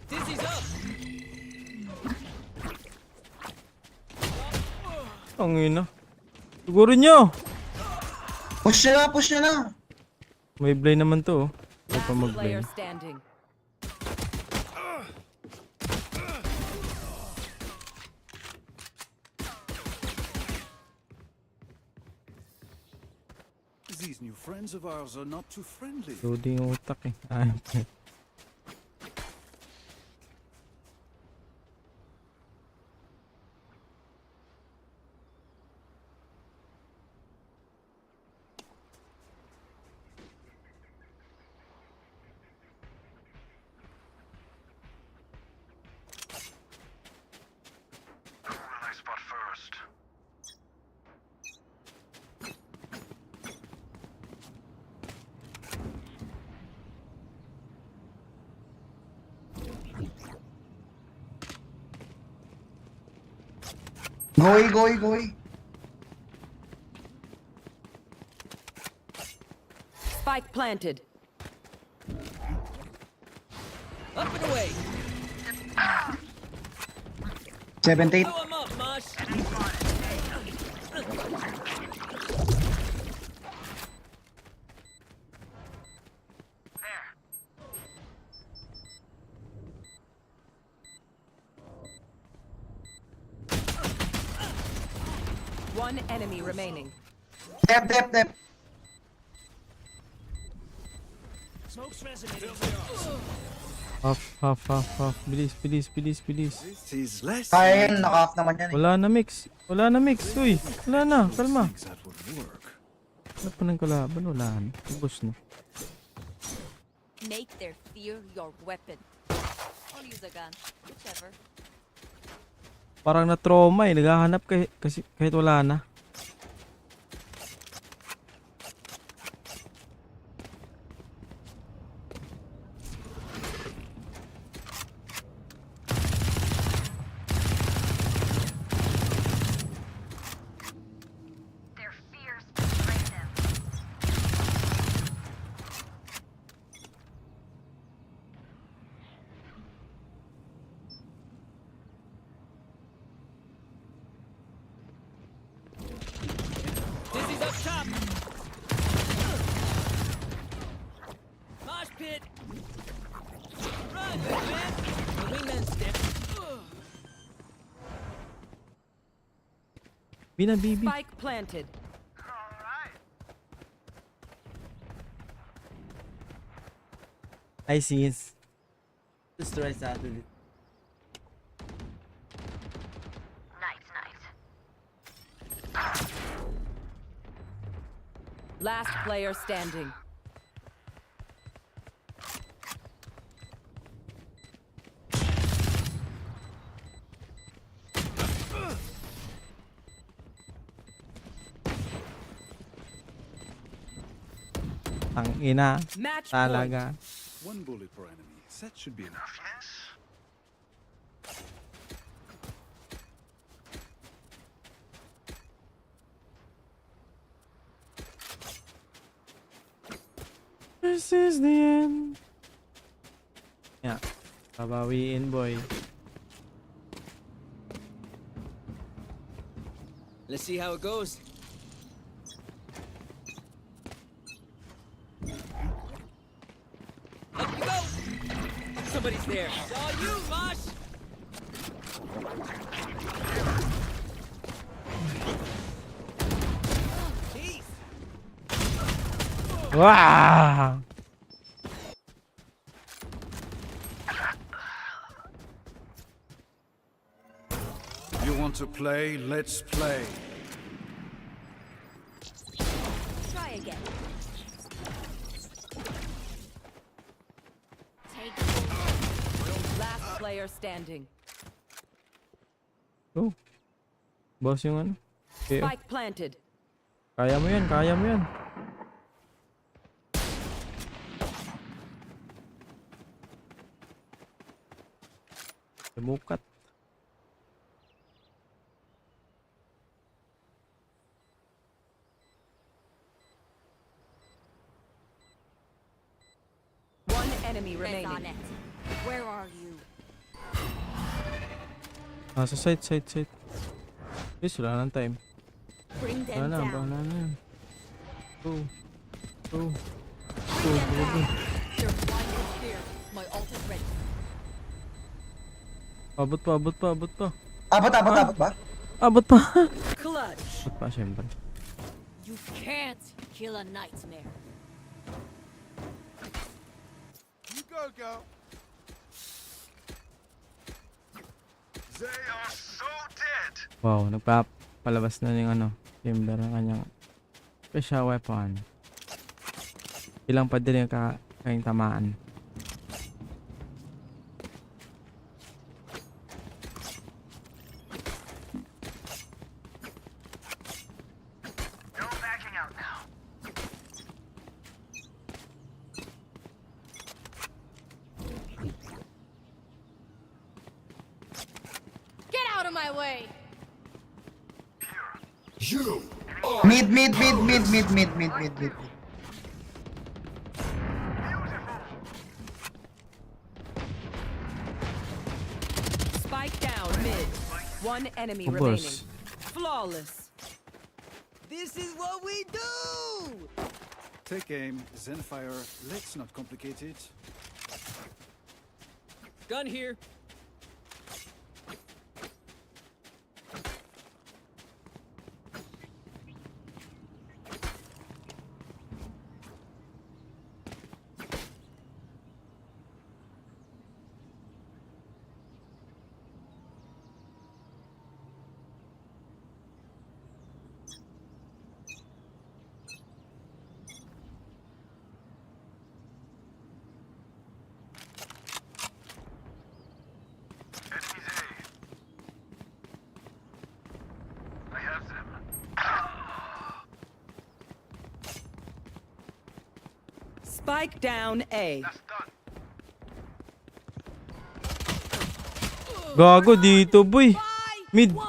[SPEAKER 6] Dizzy's up.
[SPEAKER 1] Ang ina. Siguro nyo.
[SPEAKER 11] Push niya na.
[SPEAKER 1] May blay naman to. Oh. Huwag pa
[SPEAKER 7] Last
[SPEAKER 1] mag-blay.
[SPEAKER 7] player standing.
[SPEAKER 12] These new friends of ours are not too friendly.
[SPEAKER 1] Loading yung utak eh. Ay, okay.
[SPEAKER 12] Who will I spot first?
[SPEAKER 11] Goy.
[SPEAKER 7] Spike planted.
[SPEAKER 6] Up and away.
[SPEAKER 11] 78.
[SPEAKER 6] Blow him up, Mosh.
[SPEAKER 7] One enemy remaining.
[SPEAKER 11] Dep.
[SPEAKER 5] Smoke's resonating.
[SPEAKER 1] Half. Bilis.
[SPEAKER 12] This is less.
[SPEAKER 11] Kaya yan, naka-off naman yan eh.
[SPEAKER 1] Wala na mix. Uy, wala na. Kalma.
[SPEAKER 12] Things that would work.
[SPEAKER 1] Wala pa ng kalaban. Wala na. Ubus na.
[SPEAKER 10] Make their fear your weapon. Or use a gun, whichever.
[SPEAKER 1] Parang na-trauma eh. Naghahanap kasi kahit wala na.
[SPEAKER 10] Their fears betray them.
[SPEAKER 1] Binabibi.
[SPEAKER 6] Spike planted.
[SPEAKER 1] Ay, sis. Destroy sa atin.
[SPEAKER 6] Last player standing.
[SPEAKER 1] Ang ina.
[SPEAKER 6] Match
[SPEAKER 1] Talaga.
[SPEAKER 9] One bullet per enemy. That should be enough.
[SPEAKER 1] This is the end. Yeah. Babawiin, boy.
[SPEAKER 6] Let's see how it goes. Up you go! Somebody's there. It's all you, Mosh! Peace!
[SPEAKER 1] Wow!
[SPEAKER 9] You want to play? Let's play.
[SPEAKER 10] Try again.
[SPEAKER 6] Last player standing.
[SPEAKER 1] Oh. Boss yung ano. Okay, oh.
[SPEAKER 6] Spike planted.
[SPEAKER 1] Kaya mo yan, kaya mo yan. Demukat.
[SPEAKER 6] One enemy
[SPEAKER 10] Red on
[SPEAKER 6] remaining.
[SPEAKER 10] it. Where are you?
[SPEAKER 1] Sa side. Please, wala nang time.
[SPEAKER 10] Bring
[SPEAKER 1] Wala
[SPEAKER 10] them
[SPEAKER 1] na,
[SPEAKER 10] down.
[SPEAKER 1] wala na. Go.
[SPEAKER 10] Bring them down. They're blind with fear. My ult is ready.
[SPEAKER 1] Abot pa.
[SPEAKER 11] Abot ba?
[SPEAKER 1] Abot pa.
[SPEAKER 6] Clutch.
[SPEAKER 1] Abot pa, syempre.
[SPEAKER 10] You can't kill a nightmare.
[SPEAKER 12] You go. They are so dead.
[SPEAKER 1] Wow, nagpapalabas na yung ano, Timber ng kanyang special weapon. Ilang pa din yung kayong tamaan.
[SPEAKER 12] No backing out now.
[SPEAKER 2] Get out of my way!
[SPEAKER 11] Mid.
[SPEAKER 6] Spike down mid. One enemy
[SPEAKER 1] Oh,
[SPEAKER 6] remaining.
[SPEAKER 1] boss.
[SPEAKER 6] Flawless. This is what we do!
[SPEAKER 9] Take aim, Zenfire. Let's not complicate it.
[SPEAKER 6] Gun here.
[SPEAKER 12] Enemies A. I have them.
[SPEAKER 6] Spike down A.
[SPEAKER 12] That's done.
[SPEAKER 1] Gago dito, boy. Mid.
[SPEAKER 12] Come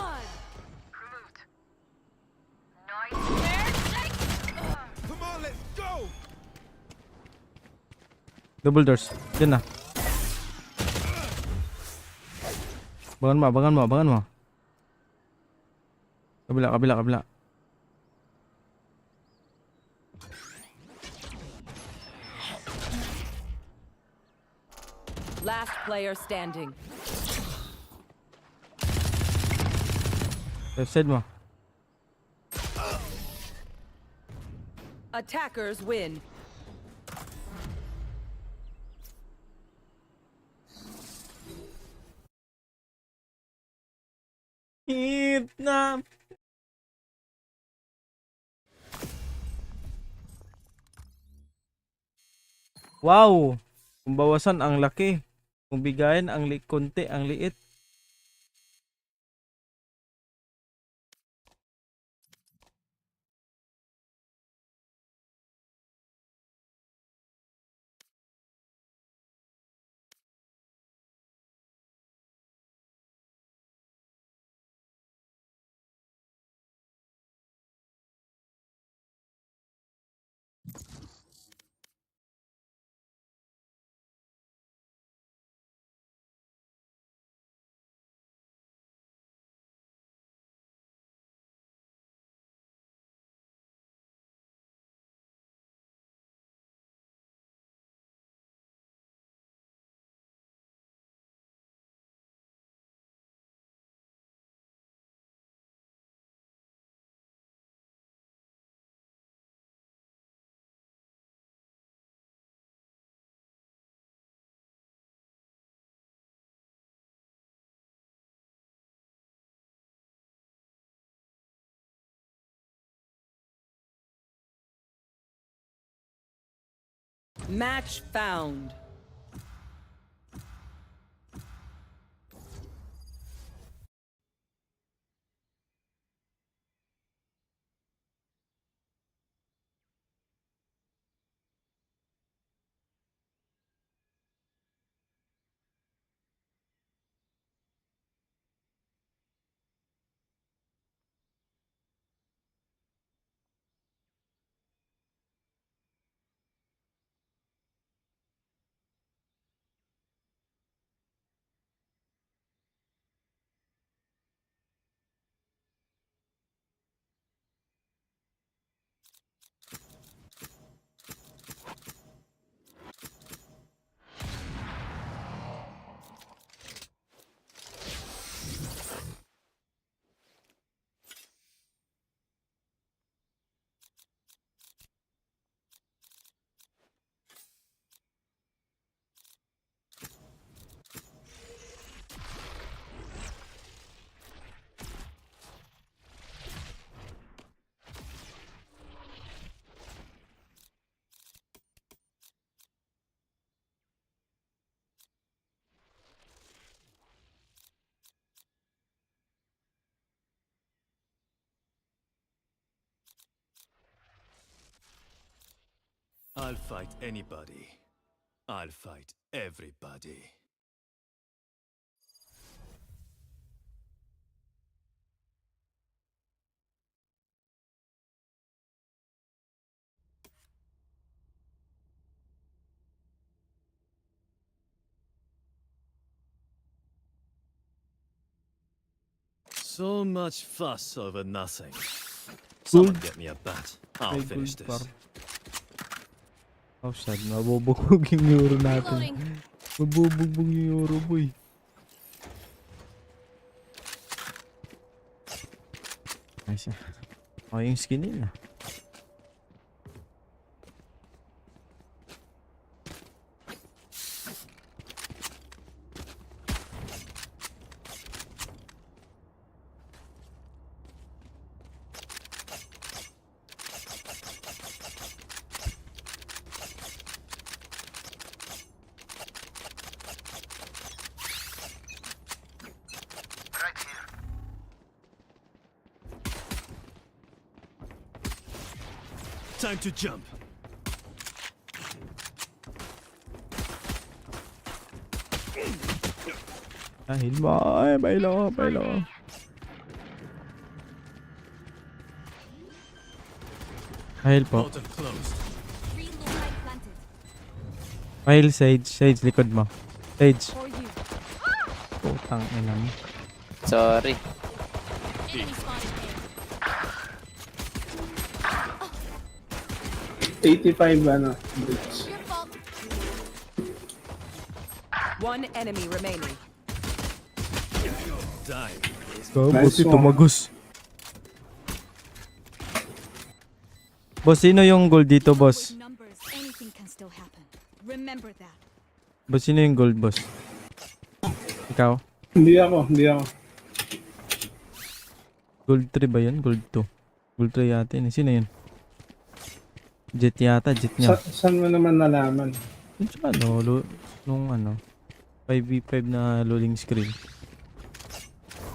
[SPEAKER 12] on, let's go.
[SPEAKER 1] Double doors. Diyan na. Abangan mo. Kabila.
[SPEAKER 6] Last player standing.
[SPEAKER 1] Left side mo.
[SPEAKER 10] Attackers win.
[SPEAKER 1] Hit na. Wow! Kung bawasan ang laki. Kung bigayan ang konti, ang liit.
[SPEAKER 10] Match found.
[SPEAKER 9] I'll fight anybody. I'll fight everybody. So much fuss over nothing. Someone get me a bat. I'll
[SPEAKER 1] May
[SPEAKER 9] finish
[SPEAKER 1] gold par.
[SPEAKER 9] this.
[SPEAKER 1] Oh, sad. Mabubugbog yung euro natin.
[SPEAKER 2] Reloading.
[SPEAKER 1] Mabubugbog yung euro, boy. Nice. Oh, yung skin nila.
[SPEAKER 12] Right here.
[SPEAKER 9] Time to jump.
[SPEAKER 1] Dahil mo. Ay, bailo, bailo. Dahil po.
[SPEAKER 9] Portal closed.
[SPEAKER 2] Green light planted.
[SPEAKER 1] Dahil Sage. Sage, likod mo. Sage.
[SPEAKER 2] For you.
[SPEAKER 1] Putang ina mo.
[SPEAKER 3] Sorry.
[SPEAKER 2] Enemy spotted here.
[SPEAKER 3] 85 ano.
[SPEAKER 2] Your fault.
[SPEAKER 10] One enemy remaining.
[SPEAKER 9] Die.
[SPEAKER 1] So,
[SPEAKER 3] Nice
[SPEAKER 1] buti
[SPEAKER 3] one.
[SPEAKER 1] tumagos. Boss, sino yung gold dito, boss?
[SPEAKER 2] With numbers, anything can still happen. Remember that.
[SPEAKER 1] Boss, sino yung gold, boss? Ikaw?
[SPEAKER 3] Hindi ako.
[SPEAKER 1] Gold 3 ba yun? Gold 2. Gold 3 yata yun. Sino yun? Jet yata, jet niya.
[SPEAKER 3] Saan mo naman nalaman?
[SPEAKER 1] Yun sa ano, nung ano, 5v5 na loading screen.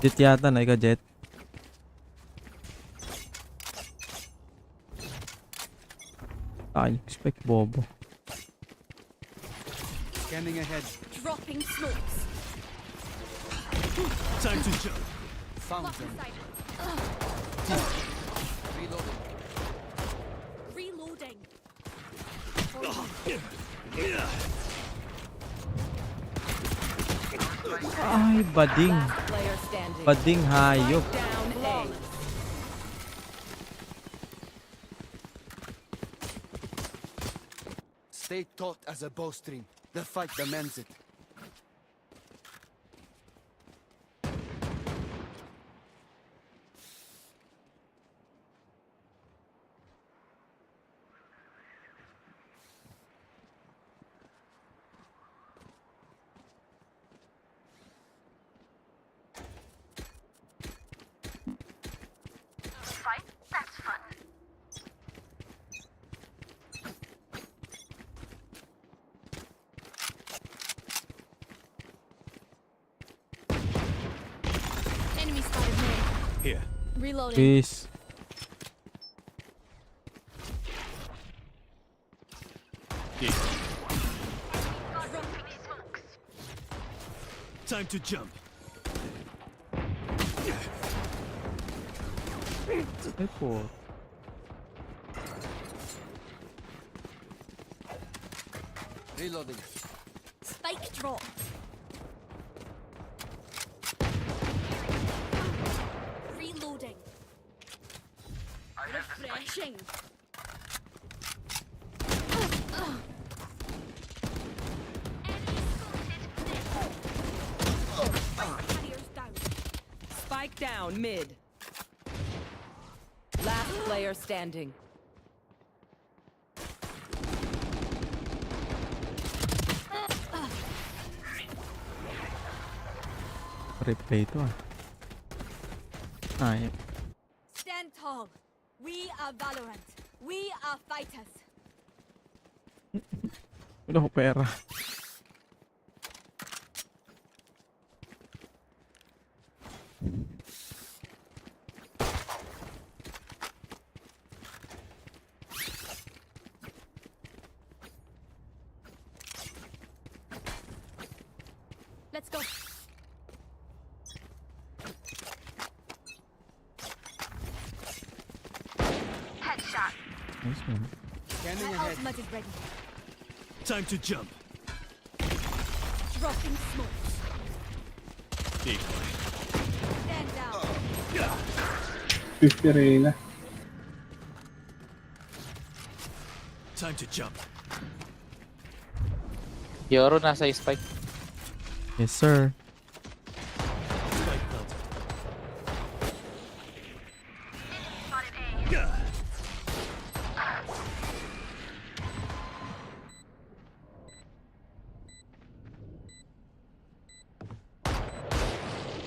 [SPEAKER 1] Jet yata na, ika jet. Ay, expect bobo.
[SPEAKER 12] Scanning ahead.
[SPEAKER 2] Dropping smokes.
[SPEAKER 12] Time to jump. Found them.
[SPEAKER 2] Reloading.
[SPEAKER 1] Ay, bading.
[SPEAKER 6] Last player standing.
[SPEAKER 1] Bading hayop.
[SPEAKER 6] Down A.
[SPEAKER 12] Stay taut as a bowstring. The fight demands it.
[SPEAKER 2] Enemy spotted me.
[SPEAKER 9] Here.
[SPEAKER 2] Reloading.
[SPEAKER 1] Peace.
[SPEAKER 12] Time to jump.
[SPEAKER 1] Ay po.
[SPEAKER 12] Reloading.
[SPEAKER 2] Spike drop. Reloading. Refreshing. Carriers down.
[SPEAKER 6] Spike down mid. Last player standing.
[SPEAKER 1] Replay to ah. Ay,
[SPEAKER 2] Stand tall. We are Valorant. We are fighters.
[SPEAKER 1] wala ko pera.
[SPEAKER 2] Let's go.
[SPEAKER 1] Nice man.
[SPEAKER 12] Scanning
[SPEAKER 2] My
[SPEAKER 12] ahead.
[SPEAKER 2] ultimate is ready.
[SPEAKER 12] Time to jump.
[SPEAKER 2] Dropping smokes.
[SPEAKER 12] Decoy.
[SPEAKER 2] Stand down.
[SPEAKER 3] 50 Reyna.
[SPEAKER 12] Time to jump.
[SPEAKER 4] Yoro nasa spike.
[SPEAKER 1] Yes, sir.
[SPEAKER 12] Spike planted.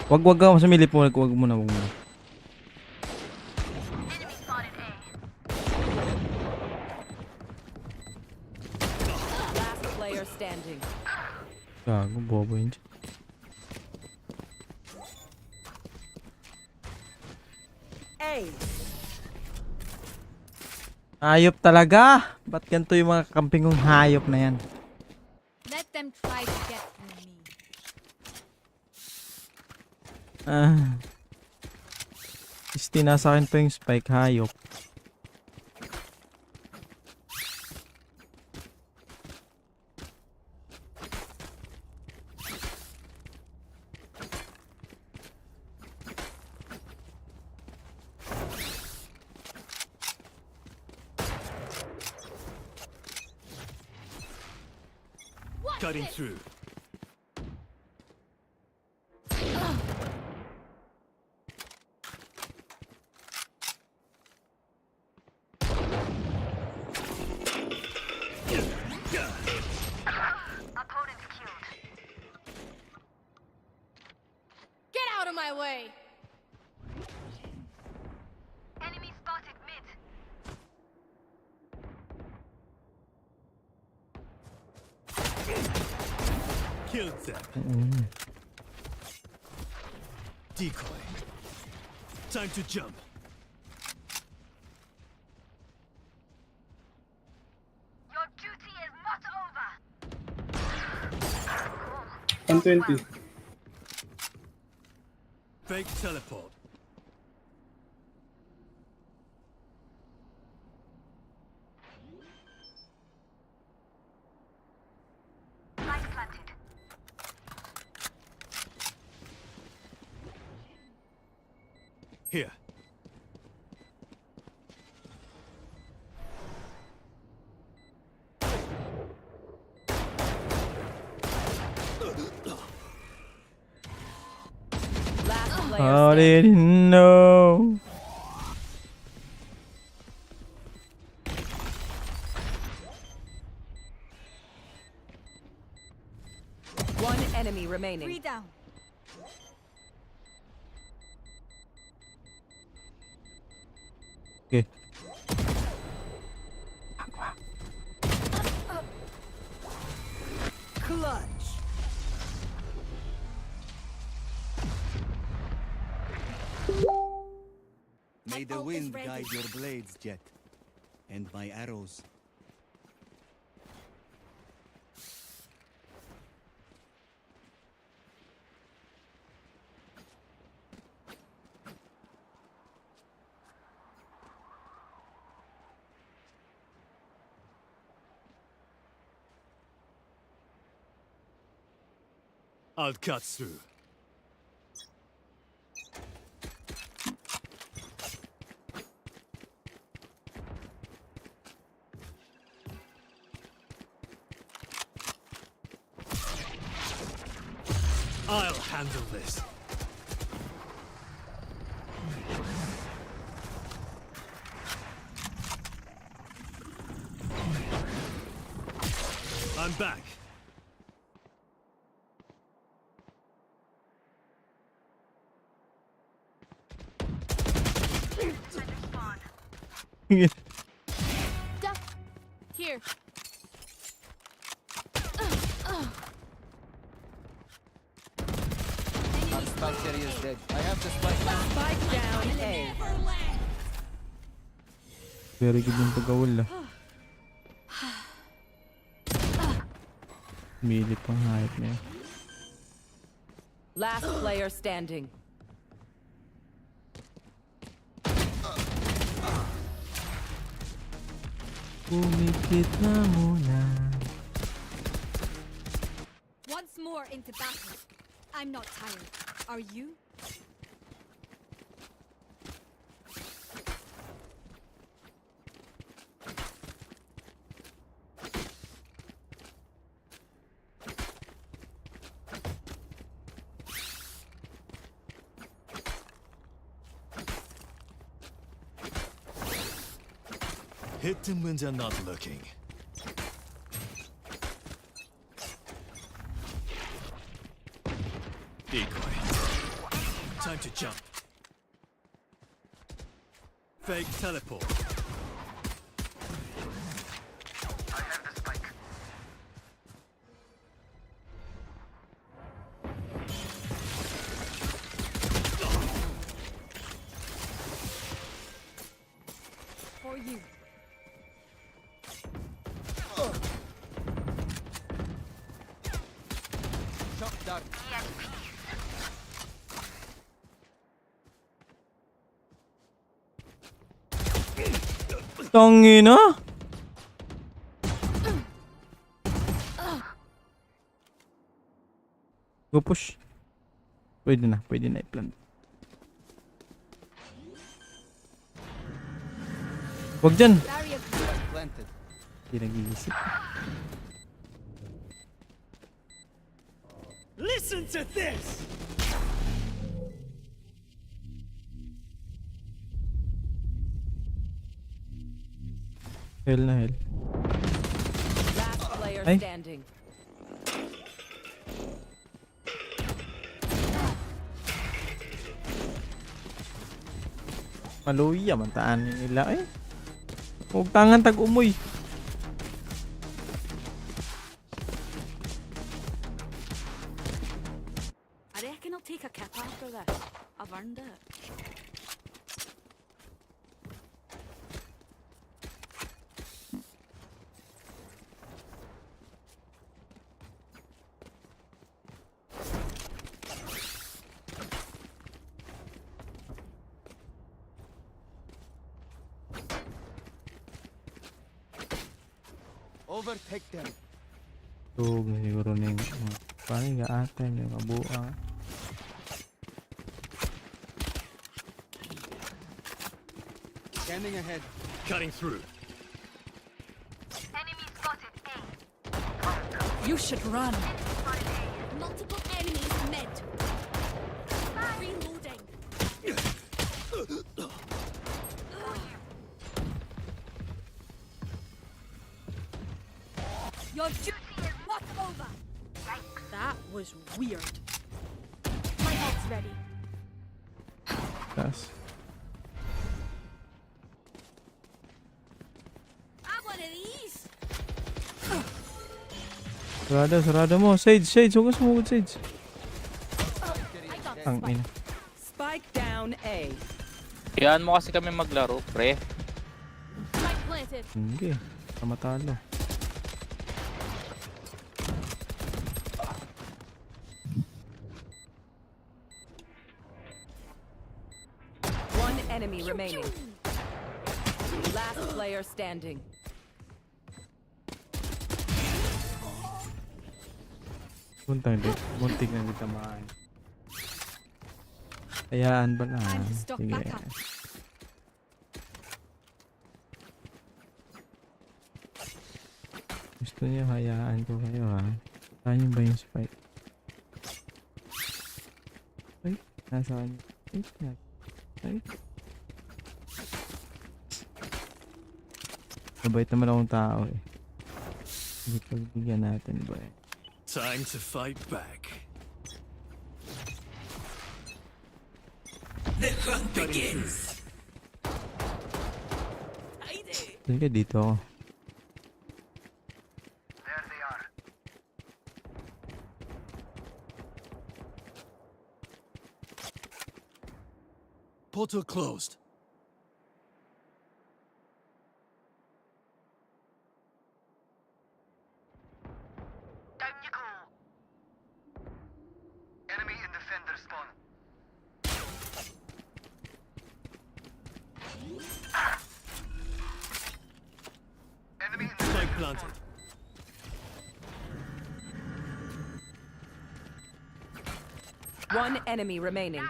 [SPEAKER 1] Wag ka sumilip mo, wag muna.
[SPEAKER 6] Last player standing.
[SPEAKER 1] Gago, bobo yun.
[SPEAKER 6] A.
[SPEAKER 1] Hayop talaga! Ba't ganito yung mga kampingong hayop na yan?
[SPEAKER 2] Let them try to get through me.
[SPEAKER 1] Ah. Nasa akin pa yung spike, hayop.
[SPEAKER 12] Cutting through.
[SPEAKER 2] my way.
[SPEAKER 12] Enemy spotted mid.
[SPEAKER 9] Killed them. Decoy. Time to jump.
[SPEAKER 12] Your duty is not over.
[SPEAKER 3] 120.
[SPEAKER 9] Fake teleport.
[SPEAKER 12] Light planted.
[SPEAKER 9] Here.
[SPEAKER 10] Last player
[SPEAKER 1] How
[SPEAKER 10] standing.
[SPEAKER 1] did he know?
[SPEAKER 10] One enemy remaining.
[SPEAKER 2] Three down.
[SPEAKER 1] Okay.
[SPEAKER 10] Clutch.
[SPEAKER 5] May the
[SPEAKER 2] ult is
[SPEAKER 5] wind
[SPEAKER 2] ready.
[SPEAKER 5] guide your blades, Jet. And my arrows.
[SPEAKER 9] I'll cut through. I'll handle this. I'm back.
[SPEAKER 2] Duck. Here.
[SPEAKER 10] Spike down A.
[SPEAKER 1] Very good yung pag-awal ah. Mili pang hype na yun.
[SPEAKER 10] Last player standing.
[SPEAKER 1] Pumikit na muna.
[SPEAKER 2] Once more into battle. I'm not tired. Are you?
[SPEAKER 9] Hit them when they're not looking. Decoy. Time to jump. Fake teleport.
[SPEAKER 12] I have the spike.
[SPEAKER 2] For you.
[SPEAKER 1] Tangina! Go push. Pwede na i-plant. Wag dyan!
[SPEAKER 2] Barrier.
[SPEAKER 5] Planted.
[SPEAKER 1] Hindi nag-iisip.
[SPEAKER 5] Listen to this!
[SPEAKER 1] Hell na hell.
[SPEAKER 10] Last player
[SPEAKER 1] Ay.
[SPEAKER 10] standing.
[SPEAKER 1] Maluya man taan nila eh. Huwag tangan tag-umoy.
[SPEAKER 2] I reckon I'll take a kip after this. I've earned it.
[SPEAKER 5] Overtake them.
[SPEAKER 1] Tug na siguro na yung parang gaatan yung kabuang.
[SPEAKER 5] Scanning ahead.
[SPEAKER 9] Cutting through.
[SPEAKER 12] Enemy spotted A.
[SPEAKER 10] You should run.
[SPEAKER 2] Multiple enemies mid. Reloading. Your duty is not over.
[SPEAKER 10] That was weird.
[SPEAKER 2] My ult's ready.
[SPEAKER 1] Taas.
[SPEAKER 2] I want one of these.
[SPEAKER 1] Sarado mo. Sage. Huwag ka sumugod, Sage. Ang ina.
[SPEAKER 10] Spike down A.
[SPEAKER 13] Kayaan mo kasi kami maglaro, pre.
[SPEAKER 2] Spike planted.
[SPEAKER 1] Hindi. Kamatalo.
[SPEAKER 10] One enemy remaining. Last player standing.
[SPEAKER 1] Muntik na dito tamaan. Hayaan ba na?
[SPEAKER 2] Time to stock
[SPEAKER 1] Sige.
[SPEAKER 2] back up.
[SPEAKER 1] Gusto niya hayaan ko kayo ha. Saan ba yung spike? Ay, nasaan? Ay. Mabait naman akong tao eh. Hindi pagbigyan natin ba eh.
[SPEAKER 9] Time to fight back.
[SPEAKER 6] The hunt begins.
[SPEAKER 1] Sige dito ako.
[SPEAKER 12] There they are.
[SPEAKER 9] Portal closed.
[SPEAKER 12] Down you go. Enemy in defender spawn. Enemy in
[SPEAKER 9] Spike
[SPEAKER 12] defender
[SPEAKER 9] planted.
[SPEAKER 12] spawn.
[SPEAKER 10] One enemy remaining.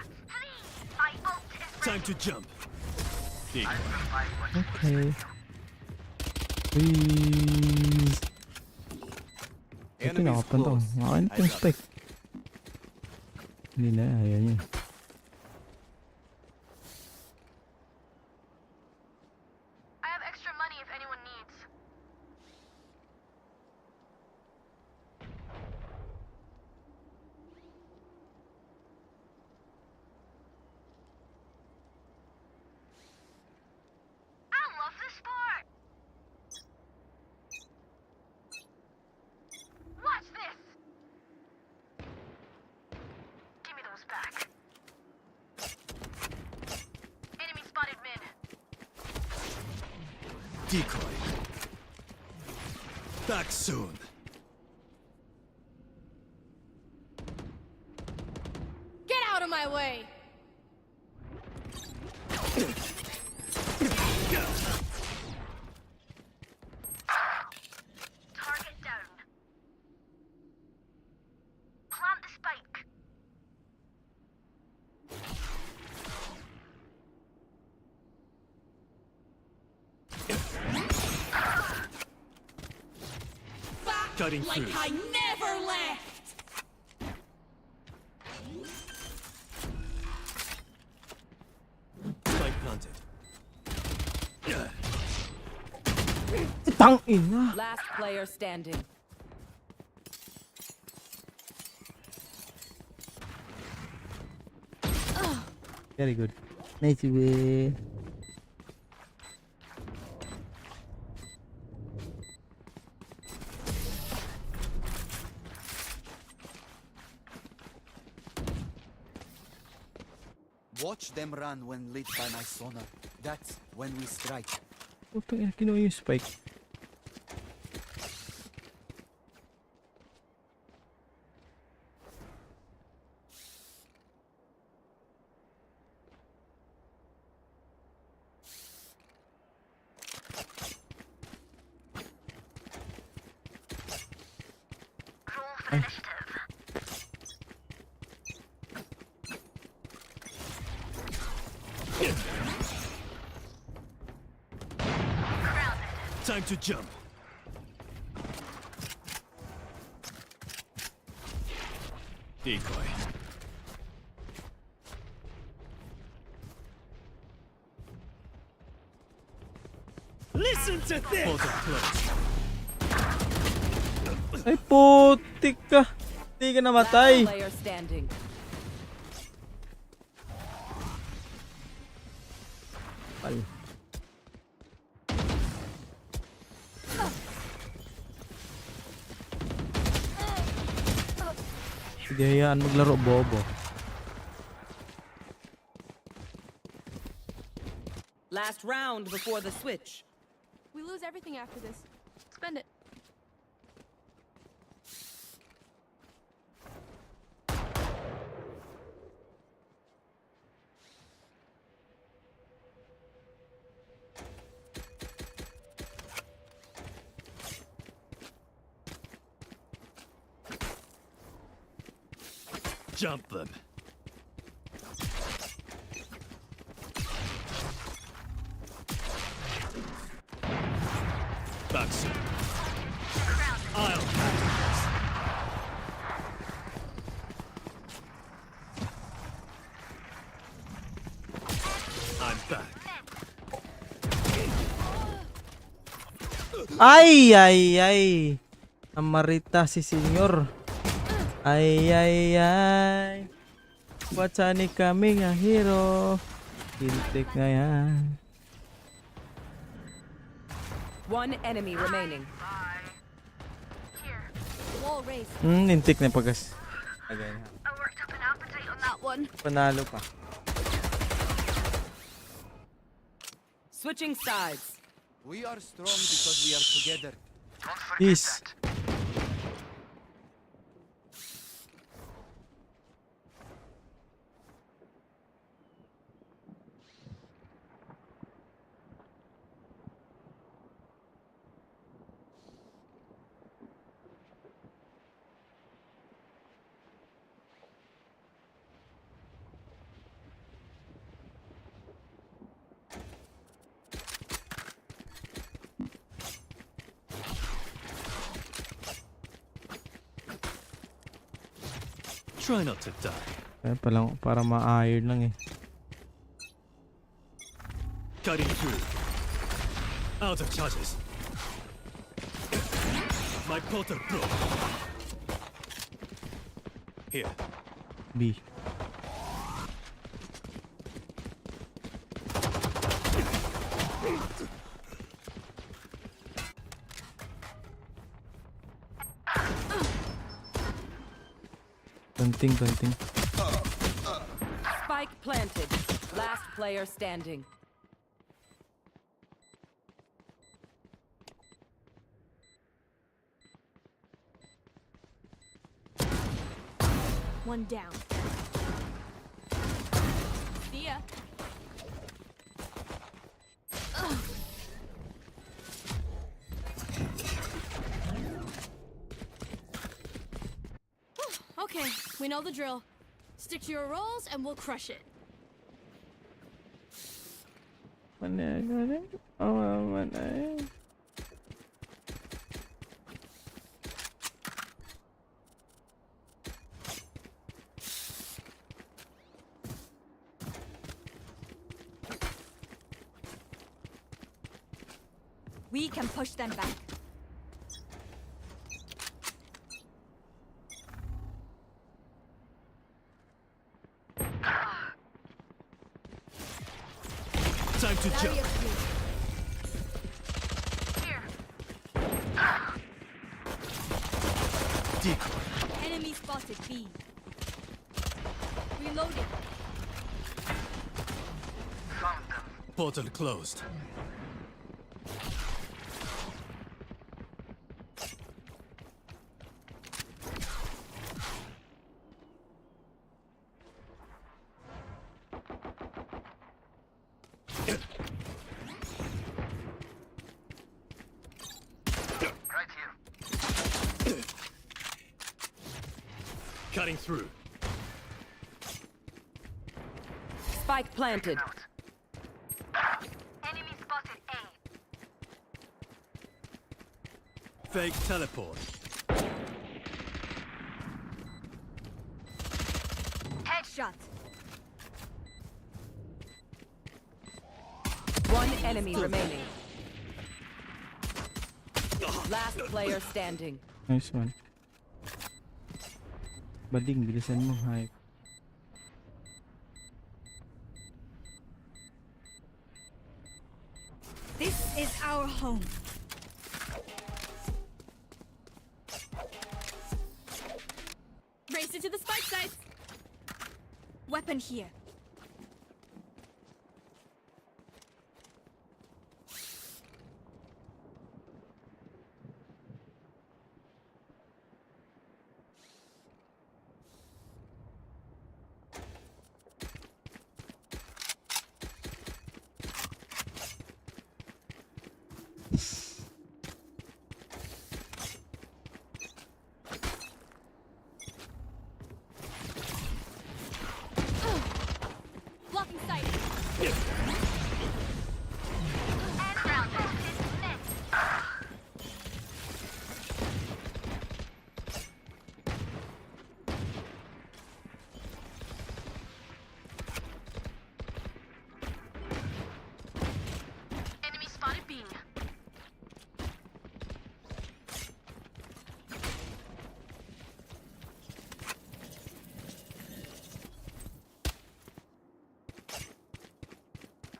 [SPEAKER 12] My ult is
[SPEAKER 9] Time to jump. Dig.
[SPEAKER 1] Okay. Please. Ito nakapan to. Nakain itong spike. Hindi na. Ayaw niya.
[SPEAKER 12] I have extra money if anyone needs. I love this sport. Watch this. Give me those back. Enemy spotted mid.
[SPEAKER 9] Decoy. Back soon.
[SPEAKER 2] Get out of my way.
[SPEAKER 12] Target down. Plant the spike.
[SPEAKER 9] Cutting
[SPEAKER 2] Like
[SPEAKER 9] through.
[SPEAKER 2] I never left.
[SPEAKER 9] Spike planted.
[SPEAKER 1] Tang ina.
[SPEAKER 10] Last player standing.
[SPEAKER 1] Very good. Nice way.
[SPEAKER 12] Watch them run when lit by my sonar. That's when we strike.
[SPEAKER 1] Putang ina, kinuha yung spike. Ay.
[SPEAKER 5] Time to jump. Decoy. Listen to this. Hold it close.
[SPEAKER 1] Ay, putik ka. Hindi ka namatay.
[SPEAKER 10] Last player standing.
[SPEAKER 1] Ay. Sige, hayaan maglaro, bobo.
[SPEAKER 10] Last round before the switch.
[SPEAKER 2] We lose everything after this. Spend it.
[SPEAKER 5] Jump them. That's it. I'll handle this. I'm back.
[SPEAKER 1] Ay, ay, ay. Amarita si senyor. Ay, ay, ay. Watsani kami nga hero. Hiltik nga yan.
[SPEAKER 10] One enemy remaining.
[SPEAKER 2] Wall race.
[SPEAKER 1] Nintik na pagas. Again.
[SPEAKER 2] I worked up an appetite on that one.
[SPEAKER 1] Panalo pa.
[SPEAKER 10] Switching sides.
[SPEAKER 12] We are strong because we are together.
[SPEAKER 1] Peace.
[SPEAKER 5] Try not to die.
[SPEAKER 1] Kaya palang para ma-iron lang eh.
[SPEAKER 5] Cutting through. Out of charges. My portal broke. Here.
[SPEAKER 1] B. Gunting, gunting.
[SPEAKER 10] Spike planted. Last player standing.
[SPEAKER 2] One down. See ya. Okay, we know the drill. Stick to your roles and we'll crush it. We can push them back.
[SPEAKER 5] Time to jump. Decoy.
[SPEAKER 2] Enemy spotted B. Reloading.
[SPEAKER 9] Portal closed.
[SPEAKER 12] Right here.
[SPEAKER 9] Cutting through.
[SPEAKER 6] Spike planted.
[SPEAKER 12] Enemy spotted A.
[SPEAKER 9] Fake teleport.
[SPEAKER 2] Headshot.
[SPEAKER 6] One enemy remaining. Last player standing.
[SPEAKER 1] Nice one. Bading, bilisan mo. Hype.
[SPEAKER 2] This is our home. Race into the spike sites. Weapon here. Blocking sight. And round. Enemy spotted B.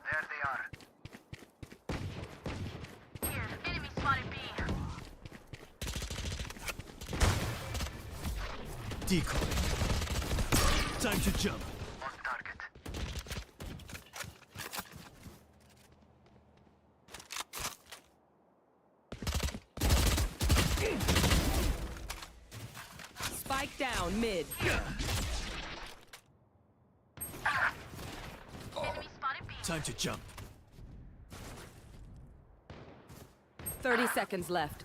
[SPEAKER 12] There they are. Here, enemy spotted B.
[SPEAKER 9] Decoy. Time to jump.
[SPEAKER 12] On target.
[SPEAKER 6] Spike down mid.
[SPEAKER 12] Enemy spotted B.
[SPEAKER 9] Time to jump.
[SPEAKER 6] 30 seconds left.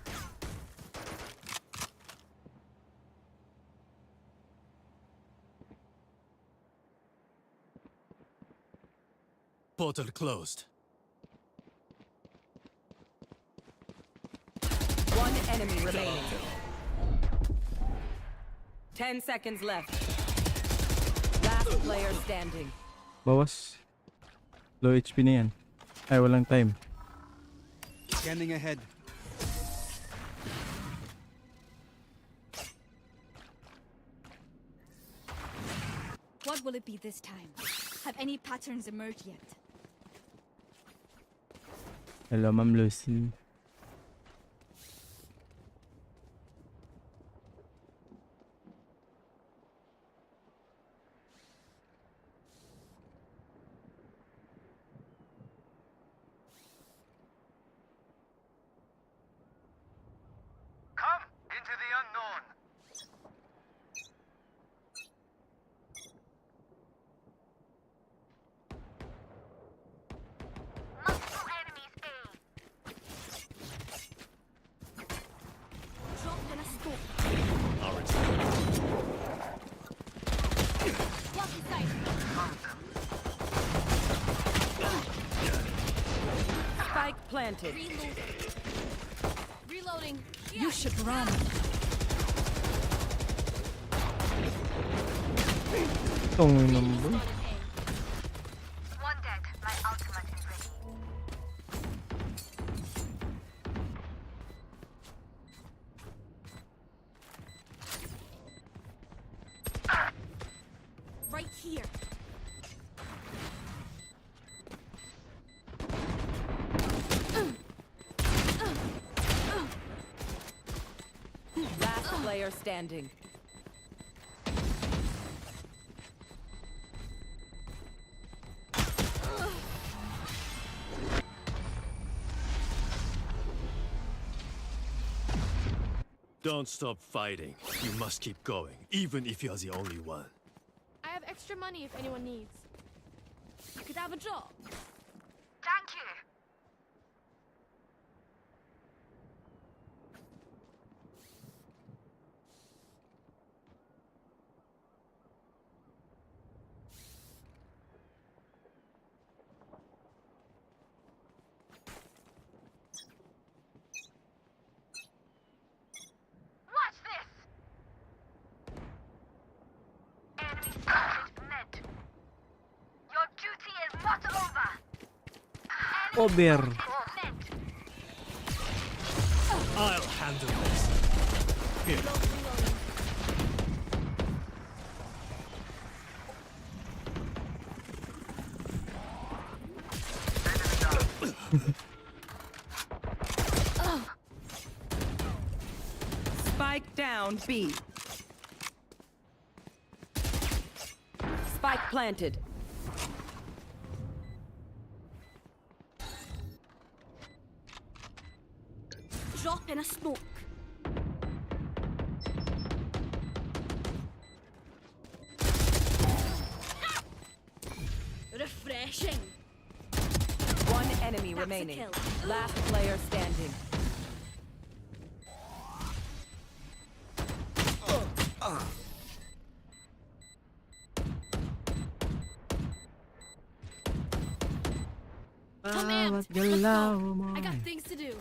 [SPEAKER 9] Portal closed.
[SPEAKER 6] One enemy remaining. 10 seconds left. Last player standing.
[SPEAKER 1] Bawas. Low HP na yan. Ay, walang time.
[SPEAKER 9] Scanning ahead.
[SPEAKER 2] What will it be this time? Have any patterns emerged yet?
[SPEAKER 1] Hello, Ma'am Lucy.
[SPEAKER 12] Come into the unknown. Multiple enemies A.
[SPEAKER 2] Drop in a scope. Blocking sight.
[SPEAKER 6] Spike planted.
[SPEAKER 2] Reloading.
[SPEAKER 6] You should run.
[SPEAKER 1] Itong number.
[SPEAKER 12] One dead. My ultimate is ready.
[SPEAKER 2] Right here.
[SPEAKER 6] Last player standing.
[SPEAKER 9] Don't stop fighting. You must keep going, even if you're the only one.
[SPEAKER 2] I have extra money if anyone needs. You could have a job.
[SPEAKER 12] Thank you. Watch this. Enemy spotted mid. Your duty is not over.
[SPEAKER 1] Over.
[SPEAKER 12] Mid.
[SPEAKER 9] I'll handle this. Here.
[SPEAKER 6] Spike down B. Spike planted.
[SPEAKER 2] Drop in a smoke. Refreshing.
[SPEAKER 6] One enemy remaining.
[SPEAKER 2] kill.
[SPEAKER 6] Last player standing.
[SPEAKER 2] I'm amped. Let's go. I got things to do.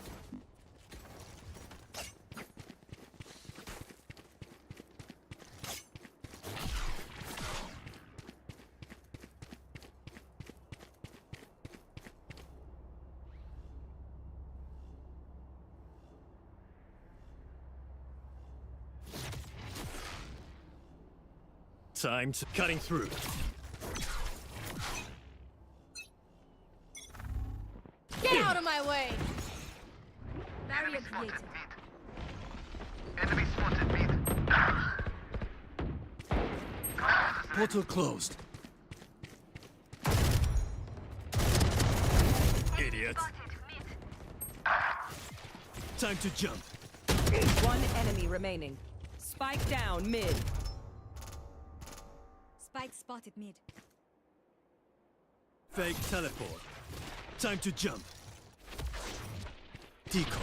[SPEAKER 9] Time to cutting through.
[SPEAKER 2] Get out of my way. Barrier created.
[SPEAKER 12] Enemy spotted mid.
[SPEAKER 9] Portal closed. Idiot.
[SPEAKER 12] Spotted mid.
[SPEAKER 9] Time to jump.
[SPEAKER 6] One enemy remaining. Spike down mid.
[SPEAKER 2] Spike spotted mid.
[SPEAKER 9] Fake teleport. Time to jump. Decoy.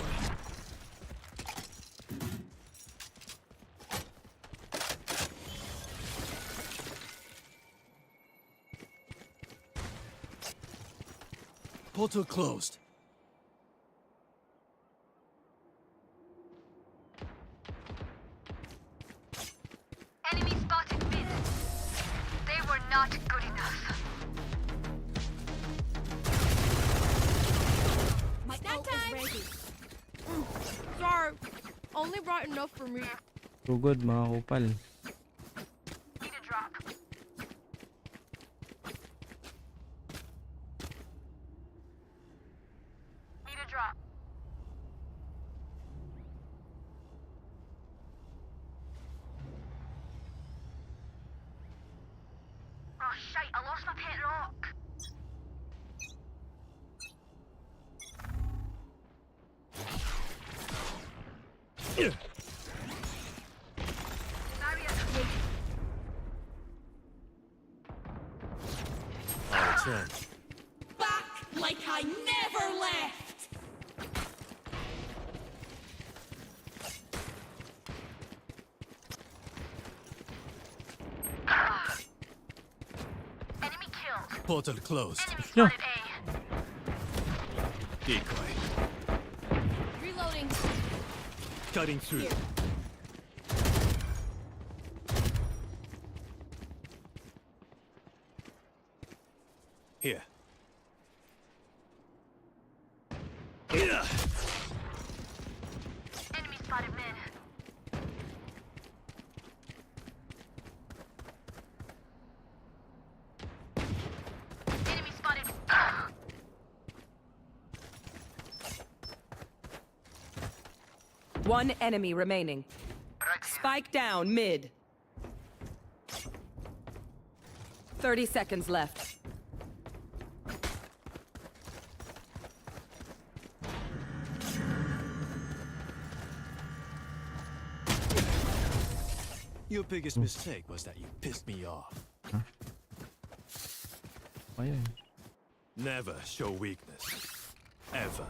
[SPEAKER 9] Portal closed.
[SPEAKER 12] Enemy spotted mid. They were not good enough.
[SPEAKER 2] My ult is ready. Sorry. Only brought enough for me.
[SPEAKER 1] Tugod mga kupal.
[SPEAKER 12] Need a drop. Need a drop. Oh shite, I lost my pet rock. Barrier created.
[SPEAKER 9] I'll return.
[SPEAKER 6] Back like I never left.
[SPEAKER 12] Enemy killed.
[SPEAKER 9] Portal closed.
[SPEAKER 12] Enemy
[SPEAKER 1] Yeah.
[SPEAKER 12] spotted A.
[SPEAKER 9] Decoy.
[SPEAKER 2] Reloading.
[SPEAKER 9] Cutting through.
[SPEAKER 2] Here.
[SPEAKER 9] Here. Yeah.
[SPEAKER 12] Enemy spotted mid. Enemy spotted.
[SPEAKER 6] One enemy remaining.
[SPEAKER 12] Right here.
[SPEAKER 6] Spike down mid. 30 seconds left.
[SPEAKER 9] Your biggest mistake was that you pissed me off.
[SPEAKER 1] Ayun.
[SPEAKER 9] Never show weakness. Ever.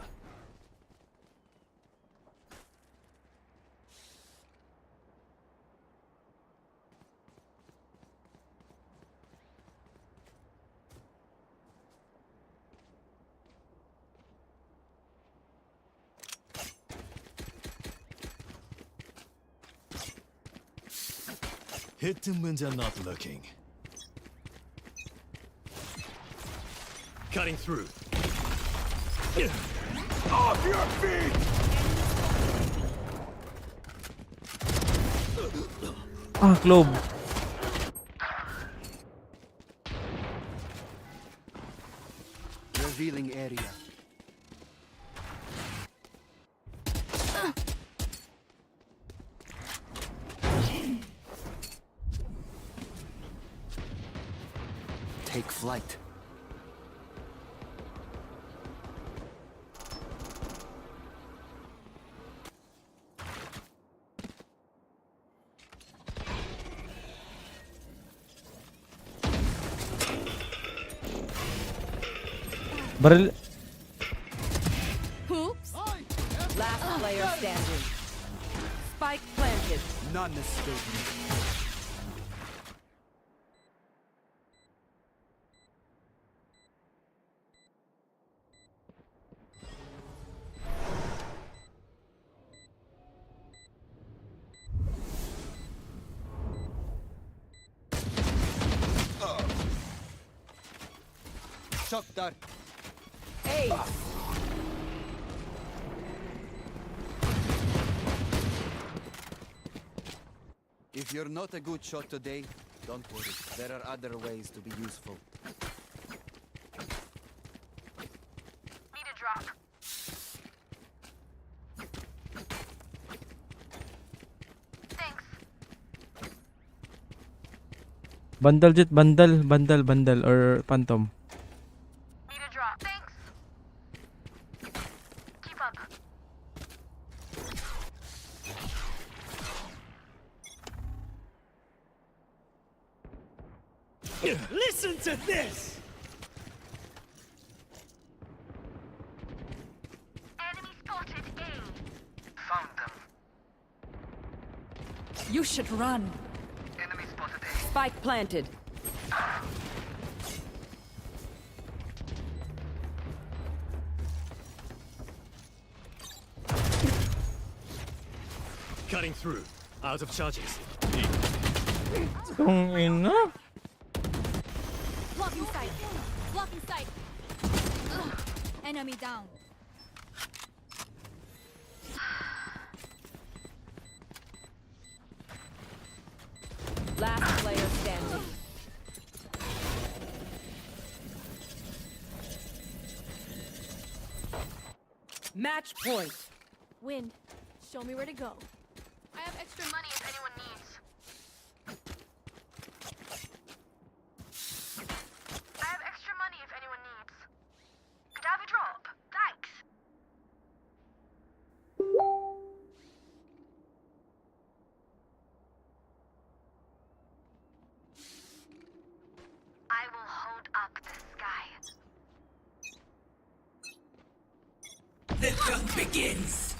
[SPEAKER 9] Hit them when they're not looking. Cutting through. Off your feet!
[SPEAKER 1] Globe.
[SPEAKER 3] Revealing area. Take flight.
[SPEAKER 1] Baril.
[SPEAKER 2] Oops.
[SPEAKER 10] Last player standing. Spike planted.
[SPEAKER 3] None escape me. Shock dart.
[SPEAKER 10] Hey.
[SPEAKER 3] If you're not a good shot today, don't worry. There are other ways to be useful.
[SPEAKER 12] Need a drop. Thanks.
[SPEAKER 1] Bandal jet, bandal or phantom.
[SPEAKER 12] Need a drop. Thanks. Keep up.
[SPEAKER 5] Listen to this!
[SPEAKER 12] Enemy spotted A. Found them.
[SPEAKER 10] You should run.
[SPEAKER 12] Enemy spotted A.
[SPEAKER 10] Spike planted.
[SPEAKER 9] Cutting through. Out of charges.
[SPEAKER 1] Kung ina.
[SPEAKER 2] Blocking sight. Blocking sight. Enemy down.
[SPEAKER 10] Last player standing. Match point.
[SPEAKER 2] Wind. Show me where to go.
[SPEAKER 12] I have extra money if anyone needs. I have extra money if anyone needs. Could I have a drop? Thanks. I will hold up the sky.
[SPEAKER 6] The hunt begins.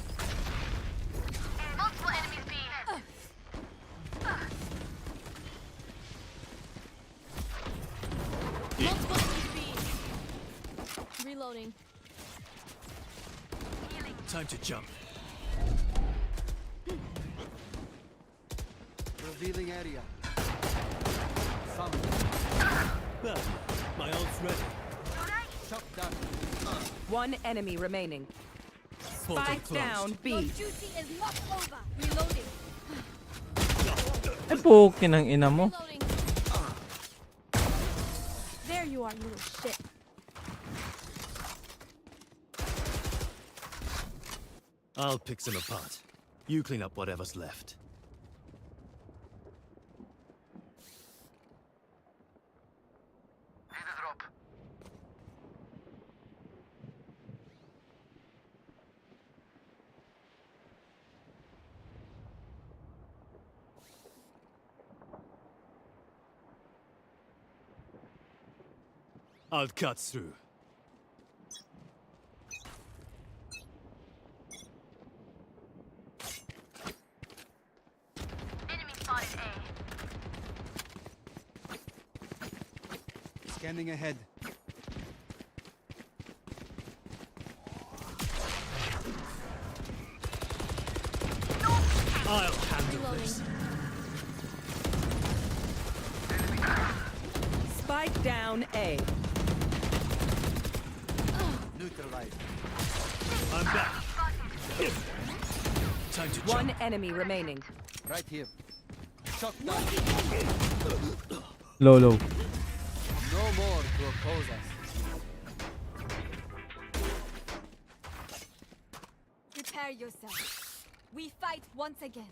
[SPEAKER 12] Multiple enemies B.
[SPEAKER 2] Multiple enemies B. Reloading.
[SPEAKER 9] Time to jump.
[SPEAKER 3] Revealing area. Some.
[SPEAKER 9] Well, my ult's ready.
[SPEAKER 3] Shock dart.
[SPEAKER 10] One enemy remaining.
[SPEAKER 9] Portal
[SPEAKER 10] Spike
[SPEAKER 9] closed.
[SPEAKER 10] down
[SPEAKER 2] Your
[SPEAKER 10] B.
[SPEAKER 2] duty is not over. Reloading.
[SPEAKER 1] Ay, pukin ang ina mo.
[SPEAKER 2] Reloading. There you are, you little shit.
[SPEAKER 9] I'll pick them apart. You clean up whatever's left.
[SPEAKER 12] Need a drop.
[SPEAKER 9] I'll cut through.
[SPEAKER 12] Enemy spotted A.
[SPEAKER 3] Scanning ahead.
[SPEAKER 9] I'll handle this.
[SPEAKER 6] Spike down A.
[SPEAKER 3] Neutralized.
[SPEAKER 9] I'm back. Time to
[SPEAKER 6] One enemy remaining.
[SPEAKER 3] Right here. Shock down.
[SPEAKER 1] Low.
[SPEAKER 3] No more to oppose us.
[SPEAKER 2] Prepare yourself. We fight once again.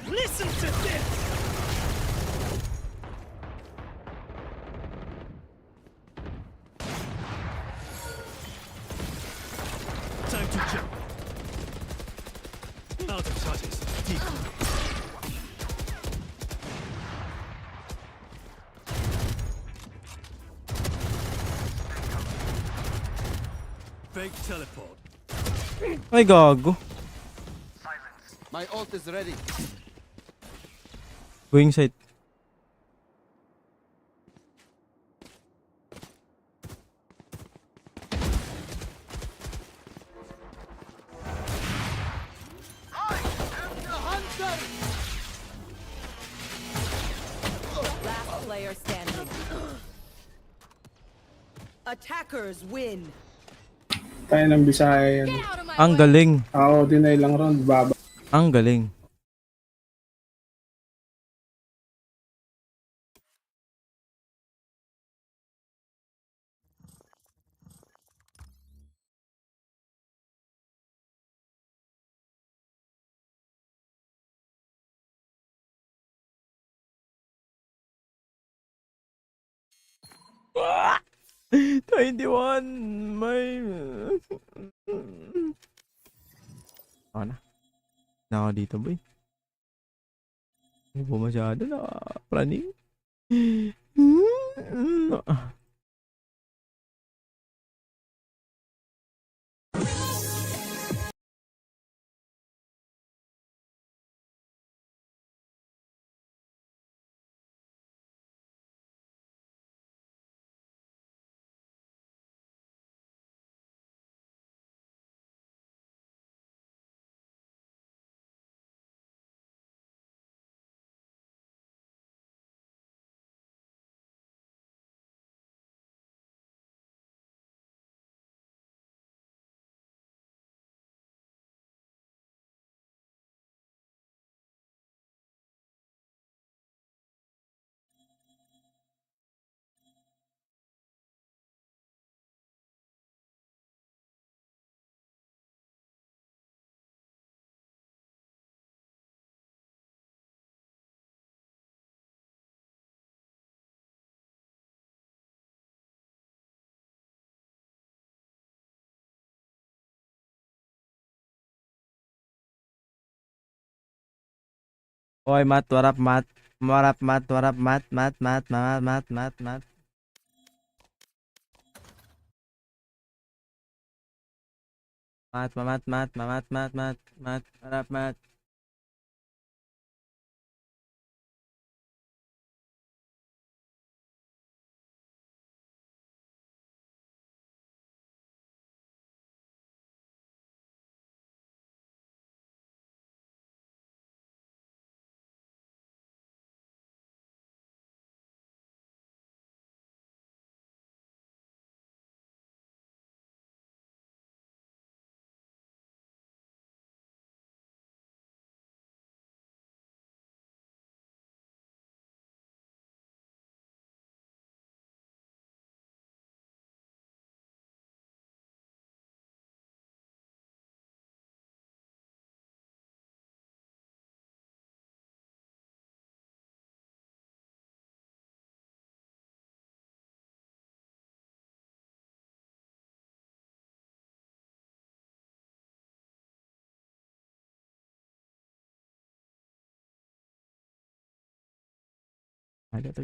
[SPEAKER 9] Listen to this! Time to jump. Out of charges. Deep. Fake teleport.
[SPEAKER 1] Ay, gago.
[SPEAKER 3] My ult is ready.
[SPEAKER 1] Going side.
[SPEAKER 6] Last player standing. Attackers win.
[SPEAKER 14] Tayo ng Bisaya yan.
[SPEAKER 2] Get out of my
[SPEAKER 1] Ang
[SPEAKER 2] way.
[SPEAKER 1] galing.
[SPEAKER 14] Oo, dinay lang ron. Baba.
[SPEAKER 1] Ang galing. Ah! 21. May... Ako na. Na ako dito, boy. Hindi po masyado na planning. Oy, Mat, what up, Mat? What up, Mat? What up, Mat? Mat. Mat, Mat. Mat, what up, Mat? Ada to.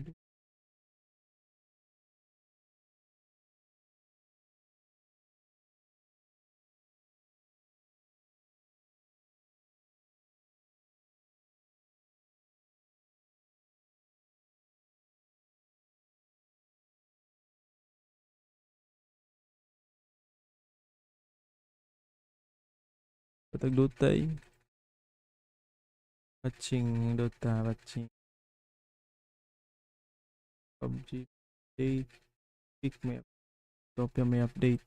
[SPEAKER 1] Patag Dotay. Watching Dota, watching PUBG. Update. Pick may Topia may update.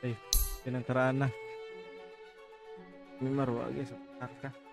[SPEAKER 1] Ay, pinangkaraan na. May marwag sa pagkaka.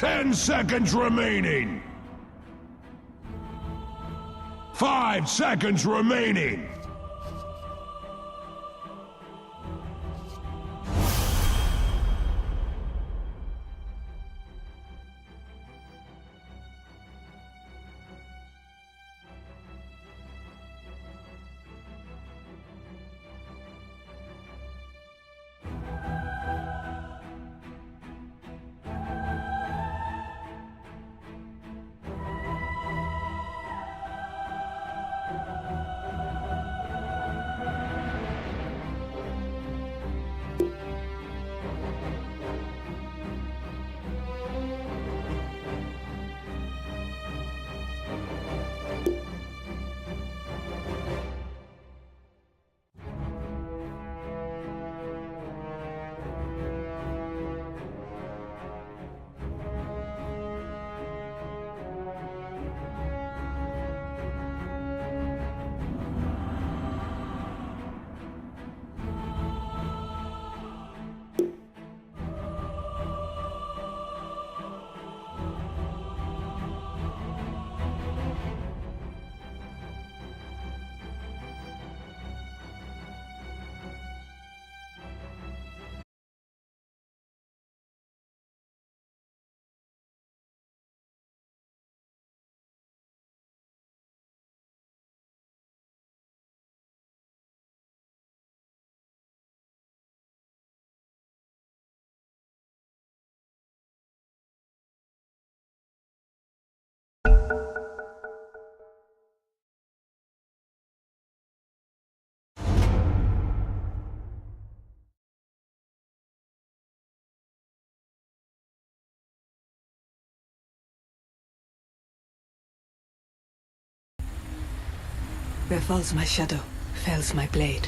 [SPEAKER 9] Ten seconds remaining. 5 seconds remaining.
[SPEAKER 7] Where falls my shadow, fells my blade.